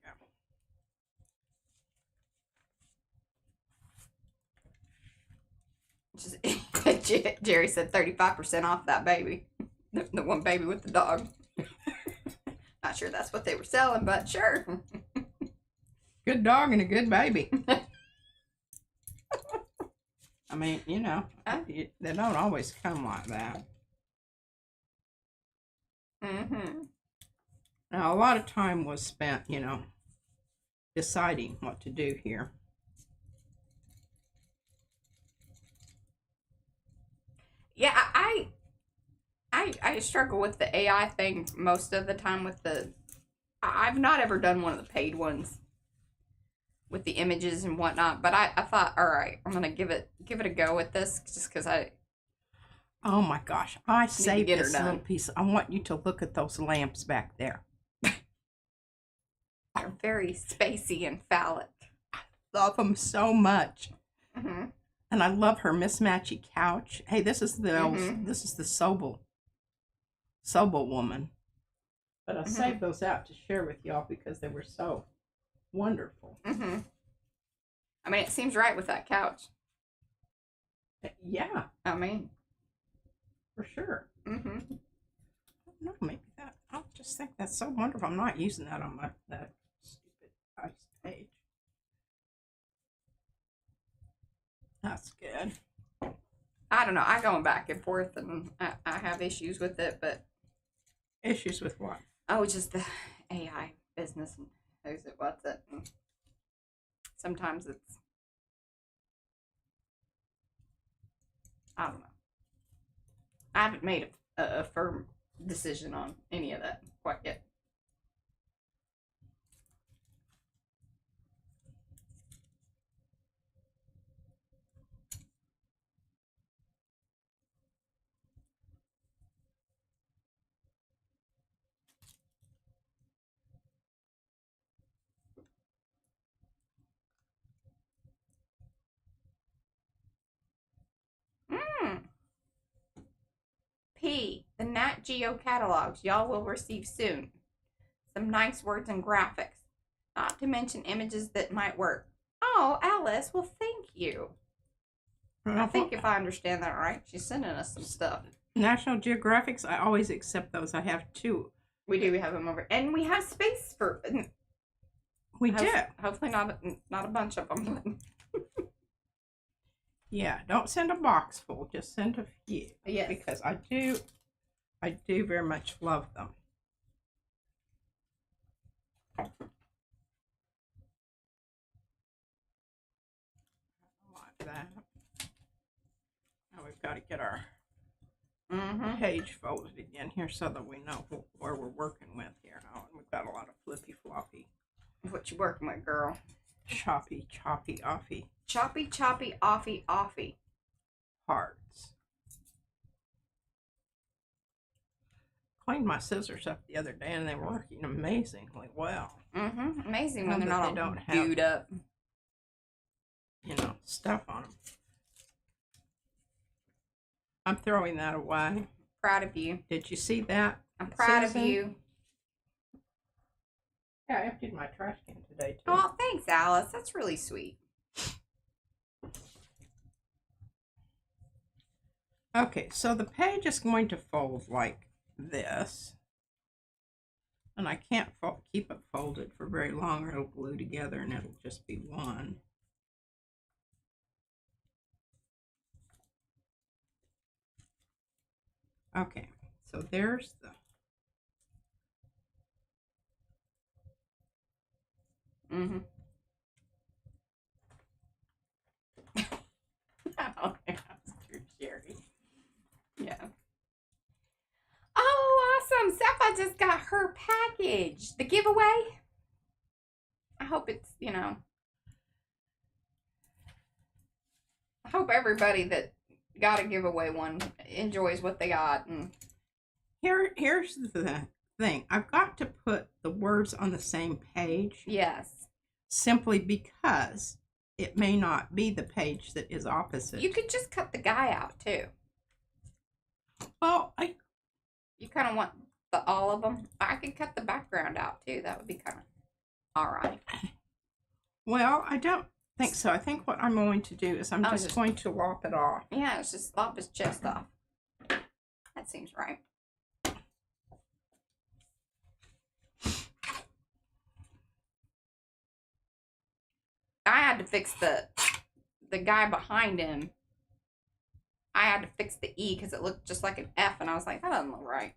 go. Jerry said 35% off that baby. The one baby with the dog. Not sure that's what they were selling, but sure. Good dog and a good baby. I mean, they don't always come like that. Mm-hmm. Now, a lot of time was spent, deciding what to do here. Yeah, I struggle with the AI thing most of the time with the... I've not ever done one of the paid ones with the images and whatnot, but I thought, all right, I'm gonna give it a go with this just because I... Oh my gosh, I saved get her this done. little piece. I want you to look at those lamps back there. They're very spacey and phallic. Love them so much. Mm-hmm. And I love her mismatchy couch. Hey, this is the Sobel woman. But I saved those out to share with y'all because they were so wonderful. Mm-hmm. I mean, it seems right with that couch. Yeah. I mean, for sure. Mm-hmm. No, maybe that. I just think that's so wonderful. I'm not using that on that stupid ice page. That's good. I don't know. I go back and forth, and I have issues with it, but... Issues with what? Oh, just the AI business and who's it, what's it. And sometimes it's I don't know. I haven't made a firm decision on any of that quite yet. P. The Nat Geo catalogs y'all will receive soon. Some nice words and graphics. Not to mention images that might work. Oh, Alice, well, thank you. I think if I understand that right, she's sending us some stuff. National Geographics, I always accept those. I have 2. We do have them over. And we have space for... We do. Hopefully not a bunch of them. Yeah, don't send a box full. Just send a few. Yes. Because I do very much love them. Like that. Now we've got to get our page folded again here so that we know where we're working with here. Oh, and we've got a lot of flippy floppy. What you working with, girl? Choppy offy. Choppy offy. Parts. Cleaned my scissors up the other day and they were working amazingly well. Amazing when they're not all glued up. You know, stuff on them. I'm throwing that away. Proud of you. Did you see that? I'm proud of you. Yeah, I emptied my trash can today, too. Oh, thanks, Alice. That's really sweet. Okay, so the page is going to fold like this. And I can't keep it folded for very long or it'll glue together and it'll just be one. Okay, so there's the... Oh, that's too scary. Yeah. Oh, awesome. Sapphire just got her package. The giveaway. I hope it's, you know. I hope everybody that got a giveaway one enjoys what they got. And here's the thing. I've got to put the words on the same page. Yes. Simply because it may not be the page that is opposite. You could just cut the guy out too. Well, you kind of want all of them. I could cut the background out too. That would be kind of all right. Well, I don't think so. I think what I'm going to do is I'm just going to lop it off. Yeah, it's just lop his chest off. That seems right. I had to fix the guy behind him. I had to fix the E because it looked just like an F, and I was like, that doesn't look right.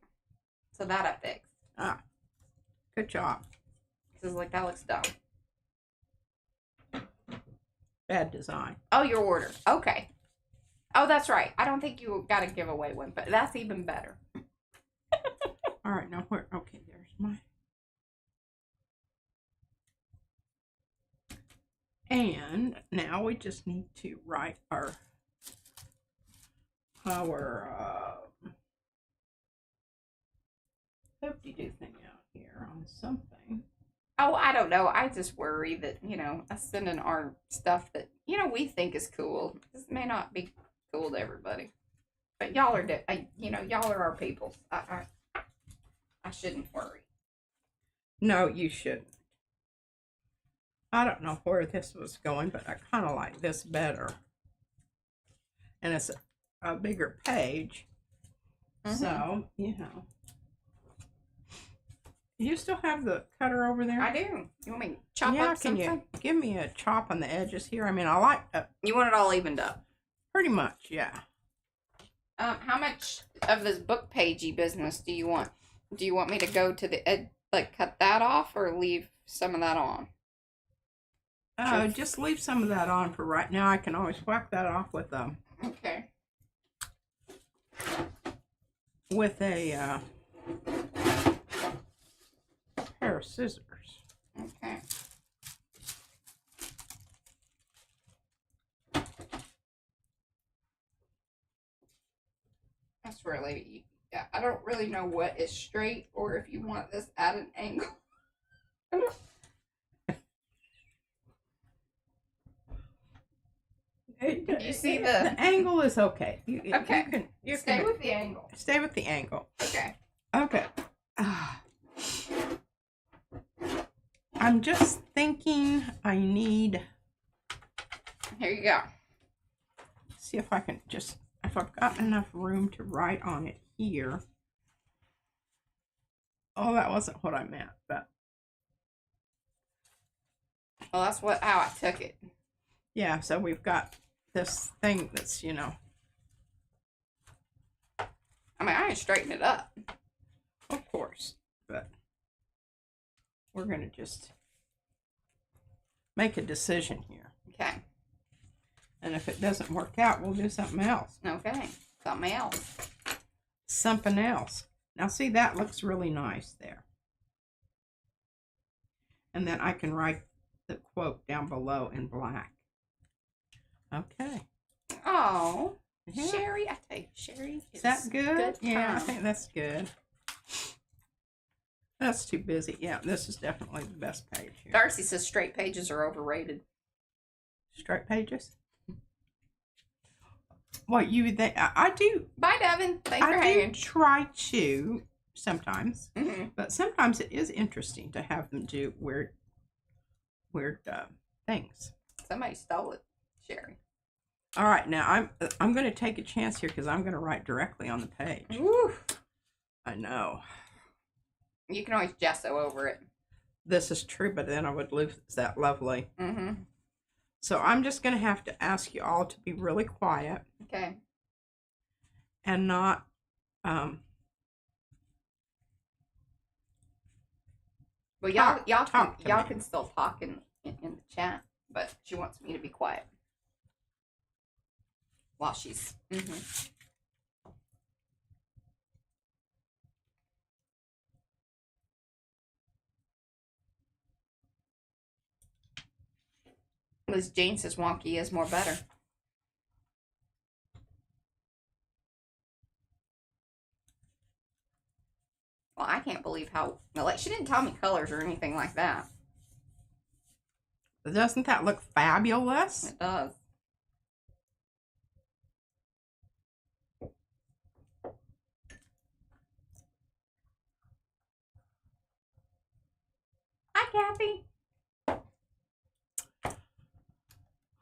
So that I fixed. Ah, good job. Because like, that looks dumb. Bad design. Oh, your order. Okay. Oh, that's right. I don't think you got a giveaway one, but that's even better. All right, now where? Okay, there's my... And now we just need to write our hoop-de-doo thing out here on something. Oh, I don't know. I just worry that, you know, us sending our stuff that, you know, we think is cool. This may not be cool to everybody. But y'all are, you know, y'all are our people. I shouldn't worry. No, you shouldn't. I don't know where this was going, but I kind of like this better. And it's a bigger page. So, you know. You still have the cutter over there? I do. You want me to chop up something? Can you give me a chop on the edges here? I mean, I like... you want it all evened up? Pretty much, yeah. How much of this book pagey business do you want? Do you want me to go to the edge, like cut that off, or leave some of that on? Just leave some of that on for right now. I can always whack that off with Okay. with a pair of scissors. Okay. That's really, yeah, I don't really know what is straight or if you want this at an angle. You see the angle is okay. Okay. You Stay can with the angle. stay with the angle. Okay. Okay. I'm just thinking I need. Here you go. See if I can just, if I've got enough room to write on it here. Oh, that wasn't what I meant, but. Well, that's how I took it. Yeah, so we've got this thing that's, you know. I mean, I can straighten it up. Of course, but we're going to just make a decision here. Okay. And if it doesn't work out, we'll do something else. Okay. Something else. Something else. Now, see, that looks really nice there. And then I can write the quote down below in black. Okay. Oh, Yeah. Sherry, I tell you, Sherry Is that good? Yeah, I time. think that's good. That's too busy. Yeah, this is definitely the best page here. Darcy says straight pages are overrated. Straight pages? What you think? I do. Bye, Devin. Thanks for I hanging. do try to sometimes, Mm-hmm. but sometimes it is interesting to have them do weird things. Somebody stole it, Sherry. All right, now I'm going to take a chance here because I'm going to write directly on the page. Woo. I know. You can always gesso over it. This is true, but then I would lose that lovely. Mm-hmm. So I'm just going to have to ask you all to be really quiet Okay. and not Well, talk y'all to me. can still talk in the chat, but she wants me to be quiet while she's. Mm-hmm. Liz Jane says wonky is more better. Well, I can't believe how, like, she didn't tell me colors or anything like that. Doesn't that look fabulous? It does. Hi, Kathy.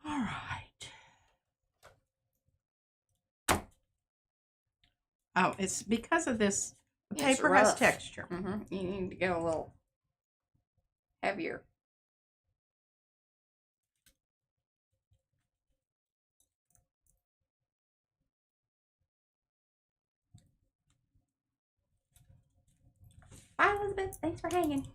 All right. Oh, it's because of this. The It's paper has rough. texture. Mm-hmm. You need to go a little heavier. Bye, Elizabeth. Thanks for hanging.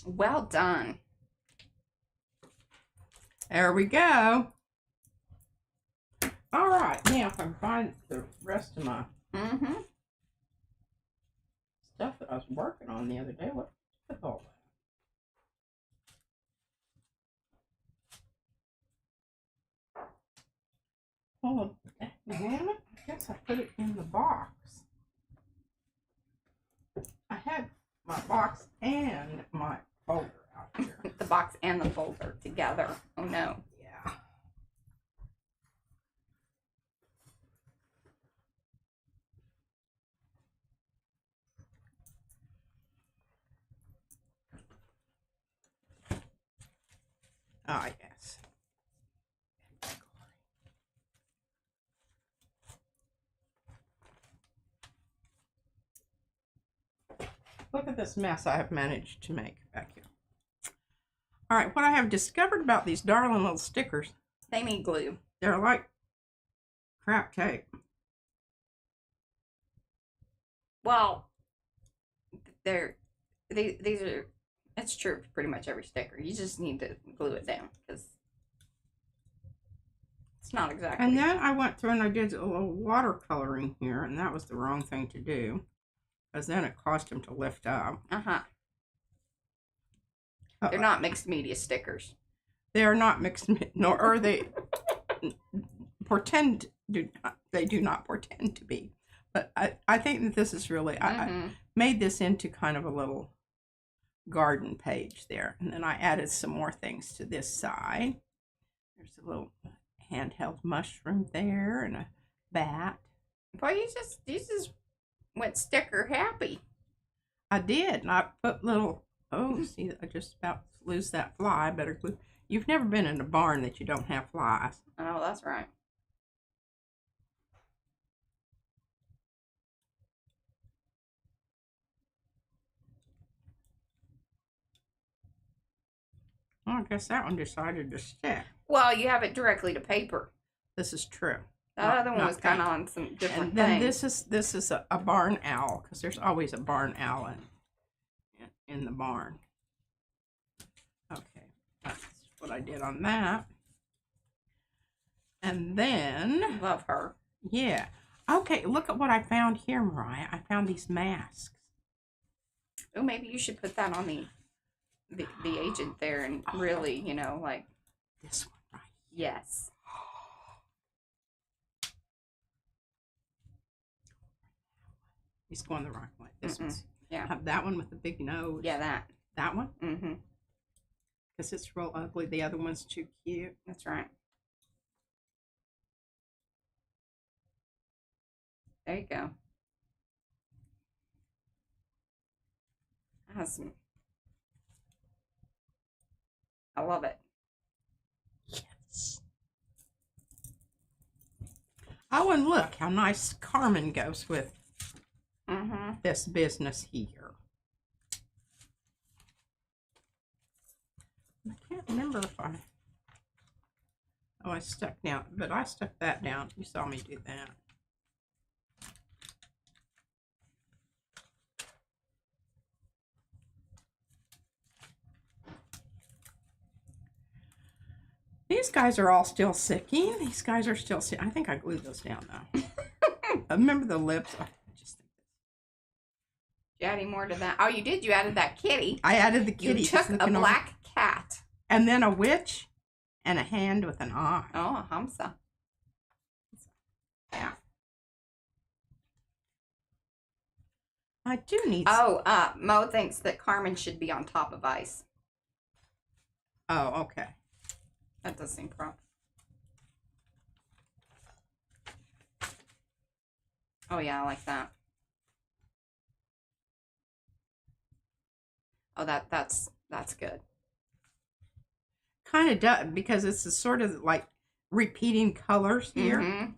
Well done. There we go. All right, now if I can find the rest of my stuff that I was working on the other day, what's with all that? Oh, damn it. I guess I put it in the box. I had my box and my folder out here. The box and the folder together. Oh no. Yeah. Ah, yes. Look at this mess I have managed to make back here. All right, what I have discovered about these darling little stickers, They need glue. they're like crap tape. Well, these are, it's true for pretty much every sticker. You just need to glue it down because it's not exactly. And then I went through and I did a little watercoloring here, and that was the wrong thing to do, because then it caused them to lift up. They're not mixed media stickers. They are not mixed, nor are they they do not pretend to be. But I think that this is really, I made this into kind of a little garden page there. And then I added some more things to this side. There's a little handheld mushroom there and a bat. Well, you just went sticker happy. I did, and I put little, oh, see, I just about lose that fly. Better glue. You've never been in a barn that you don't have flies. Oh, that's right. Well, I guess that one decided to stick. Well, you have it directly to paper. This is true. That other one was kind of on some different and then things. this is a barn owl, because there's always a barn owl in the barn. Okay, that's what I did on that. And then Love her. yeah. Okay, look at what I found here, Mariah. I found these masks. Oh, maybe you should put that on the agent there and really, you know, like This one, right? yes. He's going the wrong way. This one's Yeah. have that one with the big nose. Yeah, that. That one? Mm-hmm. Because it's real ugly. The other one's too cute. That's right. There you go. Awesome. I love it. Yes. Oh, and look how nice Carmen goes with this business here. I can't remember if I stuck down, but I stuck that down. You saw me do that. These guys are all still sticking. These guys are still sticking. I think I glued those down though. I remember the lips. Oh, I just think Did you add any more to that? Oh, you did. You added that kitty. I added the kitty. You took a black cat. And then a witch and a hand with an eye. Oh, a Hamsa. Yeah. I do need. Oh, Mo thinks that Carmen should be on top of ice. Oh, okay. That does seem proper. Oh yeah, I like that. Oh, that's good. Kind of does, because it's a sort of like repeating colors here.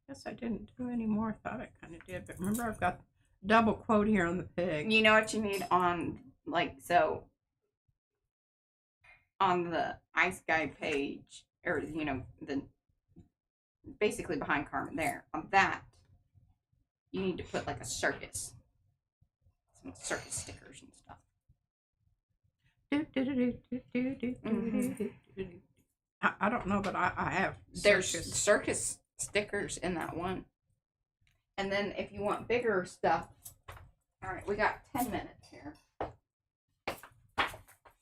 Guess I didn't do any more. I thought I kind of did, but remember I've got double quote here on the pig. You know what you need on, like, so on the Ice Guy page, or you know, basically behind Carmen there. On that, you need to put like a circus. Some circus stickers and stuff. I don't know, but I have There's circus stickers in that one. And then if you want bigger stuff, all right, we got 10 minutes here.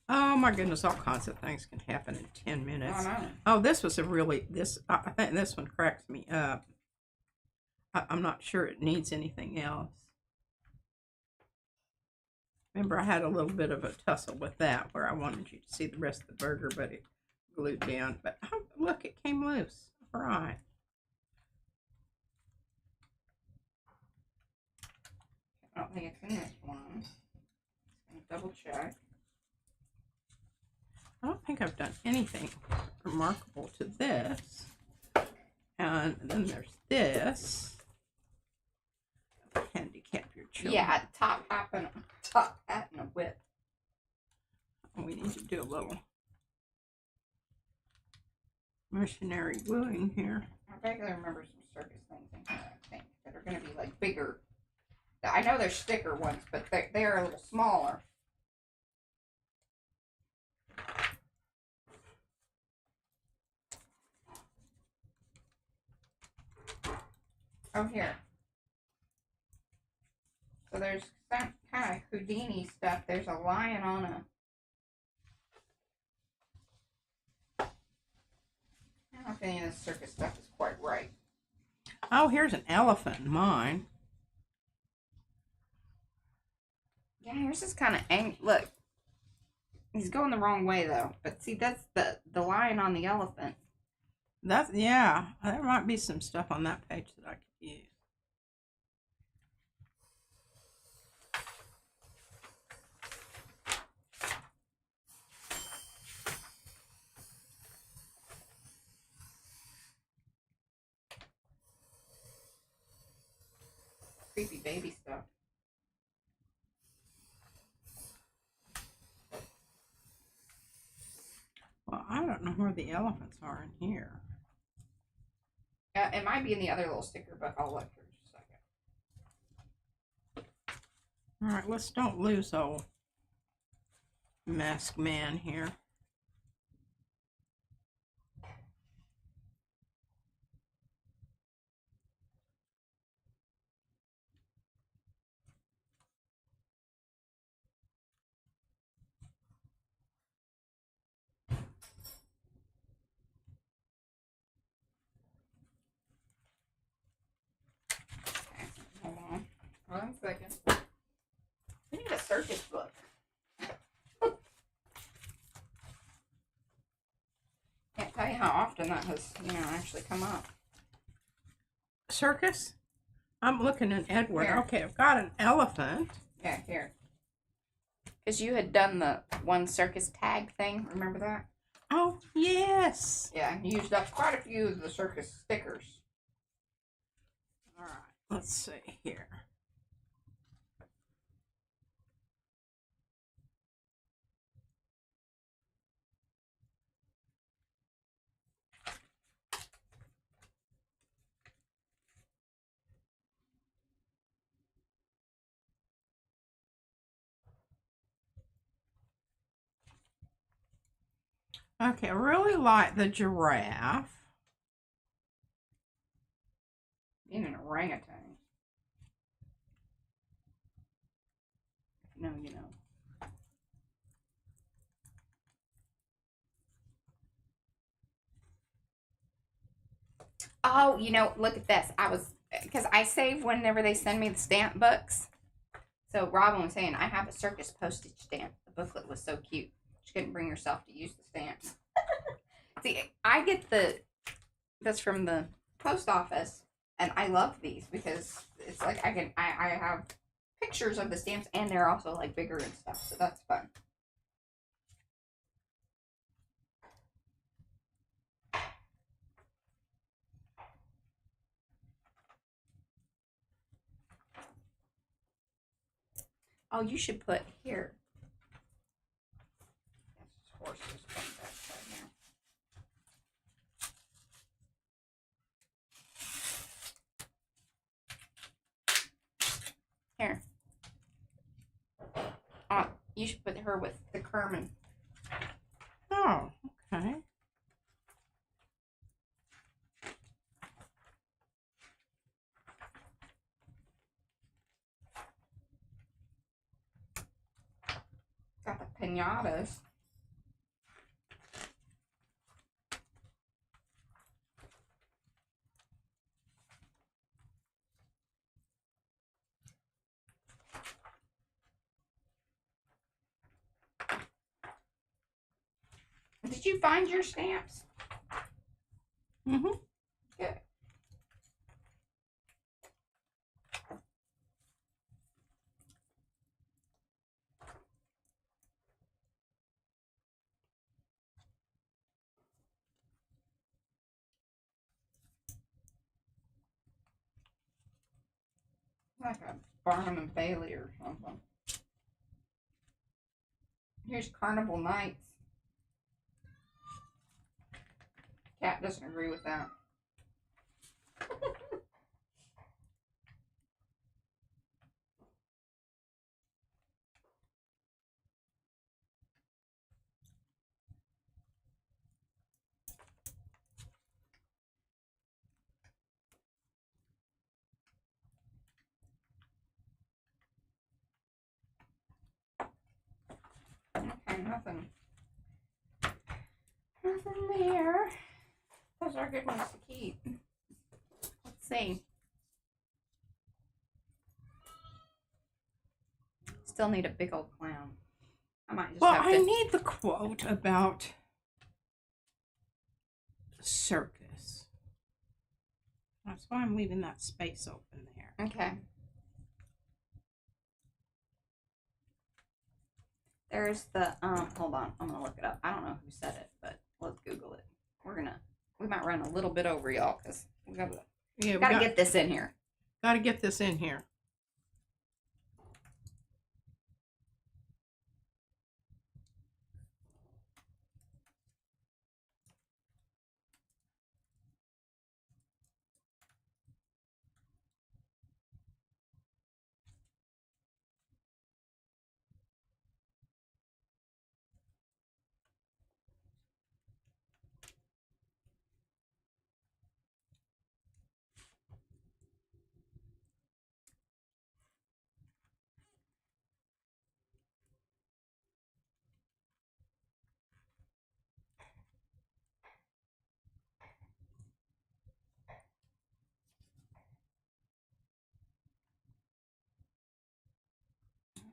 Oh my goodness, all kinds of things can happen in 10 minutes. I know. Oh, this was a really, I think this one cracks me up. I'm not sure it needs anything else. Remember, I had a little bit of a tussle with that where I wanted you to see the rest of the burger, but it glued down. But oh, look, it came loose. All right. I don't think it's in this one. Just gonna double check. I don't think I've done anything remarkable to this. And then there's this. Handicap your children. Yeah, top hat and a whip. We need to do a little missionary gluing here. I vaguely remember some circus things in here, I think, that are going to be like bigger. I know there's sticker ones, but they're a little smaller. Oh, here. So there's some kind of Houdini stuff. There's a lion on a... I don't know if any of this circus stuff is quite right. Oh, here's an elephant in mine. Yeah, yours is kind of look. He's going the wrong way though. But see, that's the lion on the elephant. That's, yeah, there might be some stuff on that page that I could use. Creepy baby stuff. Well, I don't know where the elephants are in here. It might be in the other little sticker book. I'll look for just a second. All right, let's don't lose old mask man here. Hold on. 1 second. We need a circus book. Can't tell you how often that has, actually come up. Circus? I'm looking at Edward. Here. Okay, I've got an elephant. Yeah, here. Because you had done the one circus tag thing. Remember that? Oh, yes. Yeah, you used up quite a few of the circus stickers. All right, let's see here. Okay, I really like the giraffe. Being an orangutan. If you know, you know. Oh, look at this. Because I save whenever they send me the stamp books. So Robin was saying, I have a circus postage stamp. The booklet was so cute. She couldn't bring herself to use the stamps. See, I get that's from the post office, and I love these because it's like I have pictures of the stamps, and they're also like bigger and stuff, so that's fun. Oh, you should put here. That's horses from that side now. You should put her with the Kerman. Oh, okay. Got the pinatas. Did you find your stamps? Mm-hmm. Good. Like a Barnum and Bailey or something. Here's Carnival Nights. Cat doesn't agree with that. Okay, nothing. Nothing there. Those are good ones to keep. Let's see. Still need a big old clown. I might just Well, have I to. need the quote about the circus. That's why I'm leaving that space open there. Okay. There's the hold on, I'm gonna look it up. I don't know who said it, but let's Google it. We might run a little bit over y'all because we gotta get this in here. Gotta get this in here.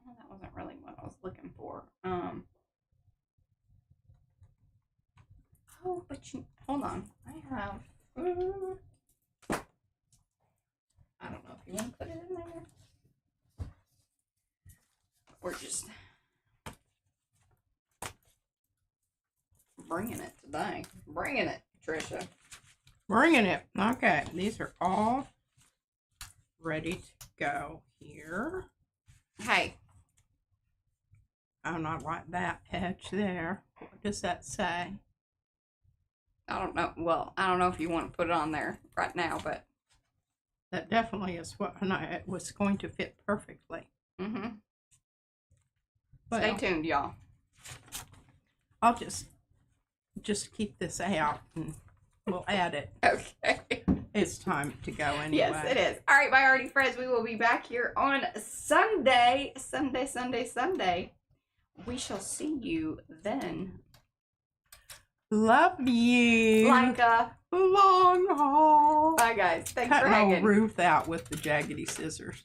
Well, that wasn't really what I was looking for. Oh, but hold on. I have. I don't know if you want to put it in there. Or just bringing it today. Bringing it, Trisha. Bringing it. Okay, these are all ready to go here. Hey. I'm not like that edge there. What does that say? I don't know. Well, I don't know if you want to put it on there right now, but That definitely is what it was going to fit perfectly. mm-hmm. But Stay tuned, y'all. I'll just keep this out and we'll add it. Okay. It's time to go anyway. Yes, it is. All right, my Arty friends, we will be back here on Sunday. Sunday. We shall see you then. Love you. Like a long haul. bye, guys. Thanks for Cutting hanging. old Ruth out with the jaggedy scissors.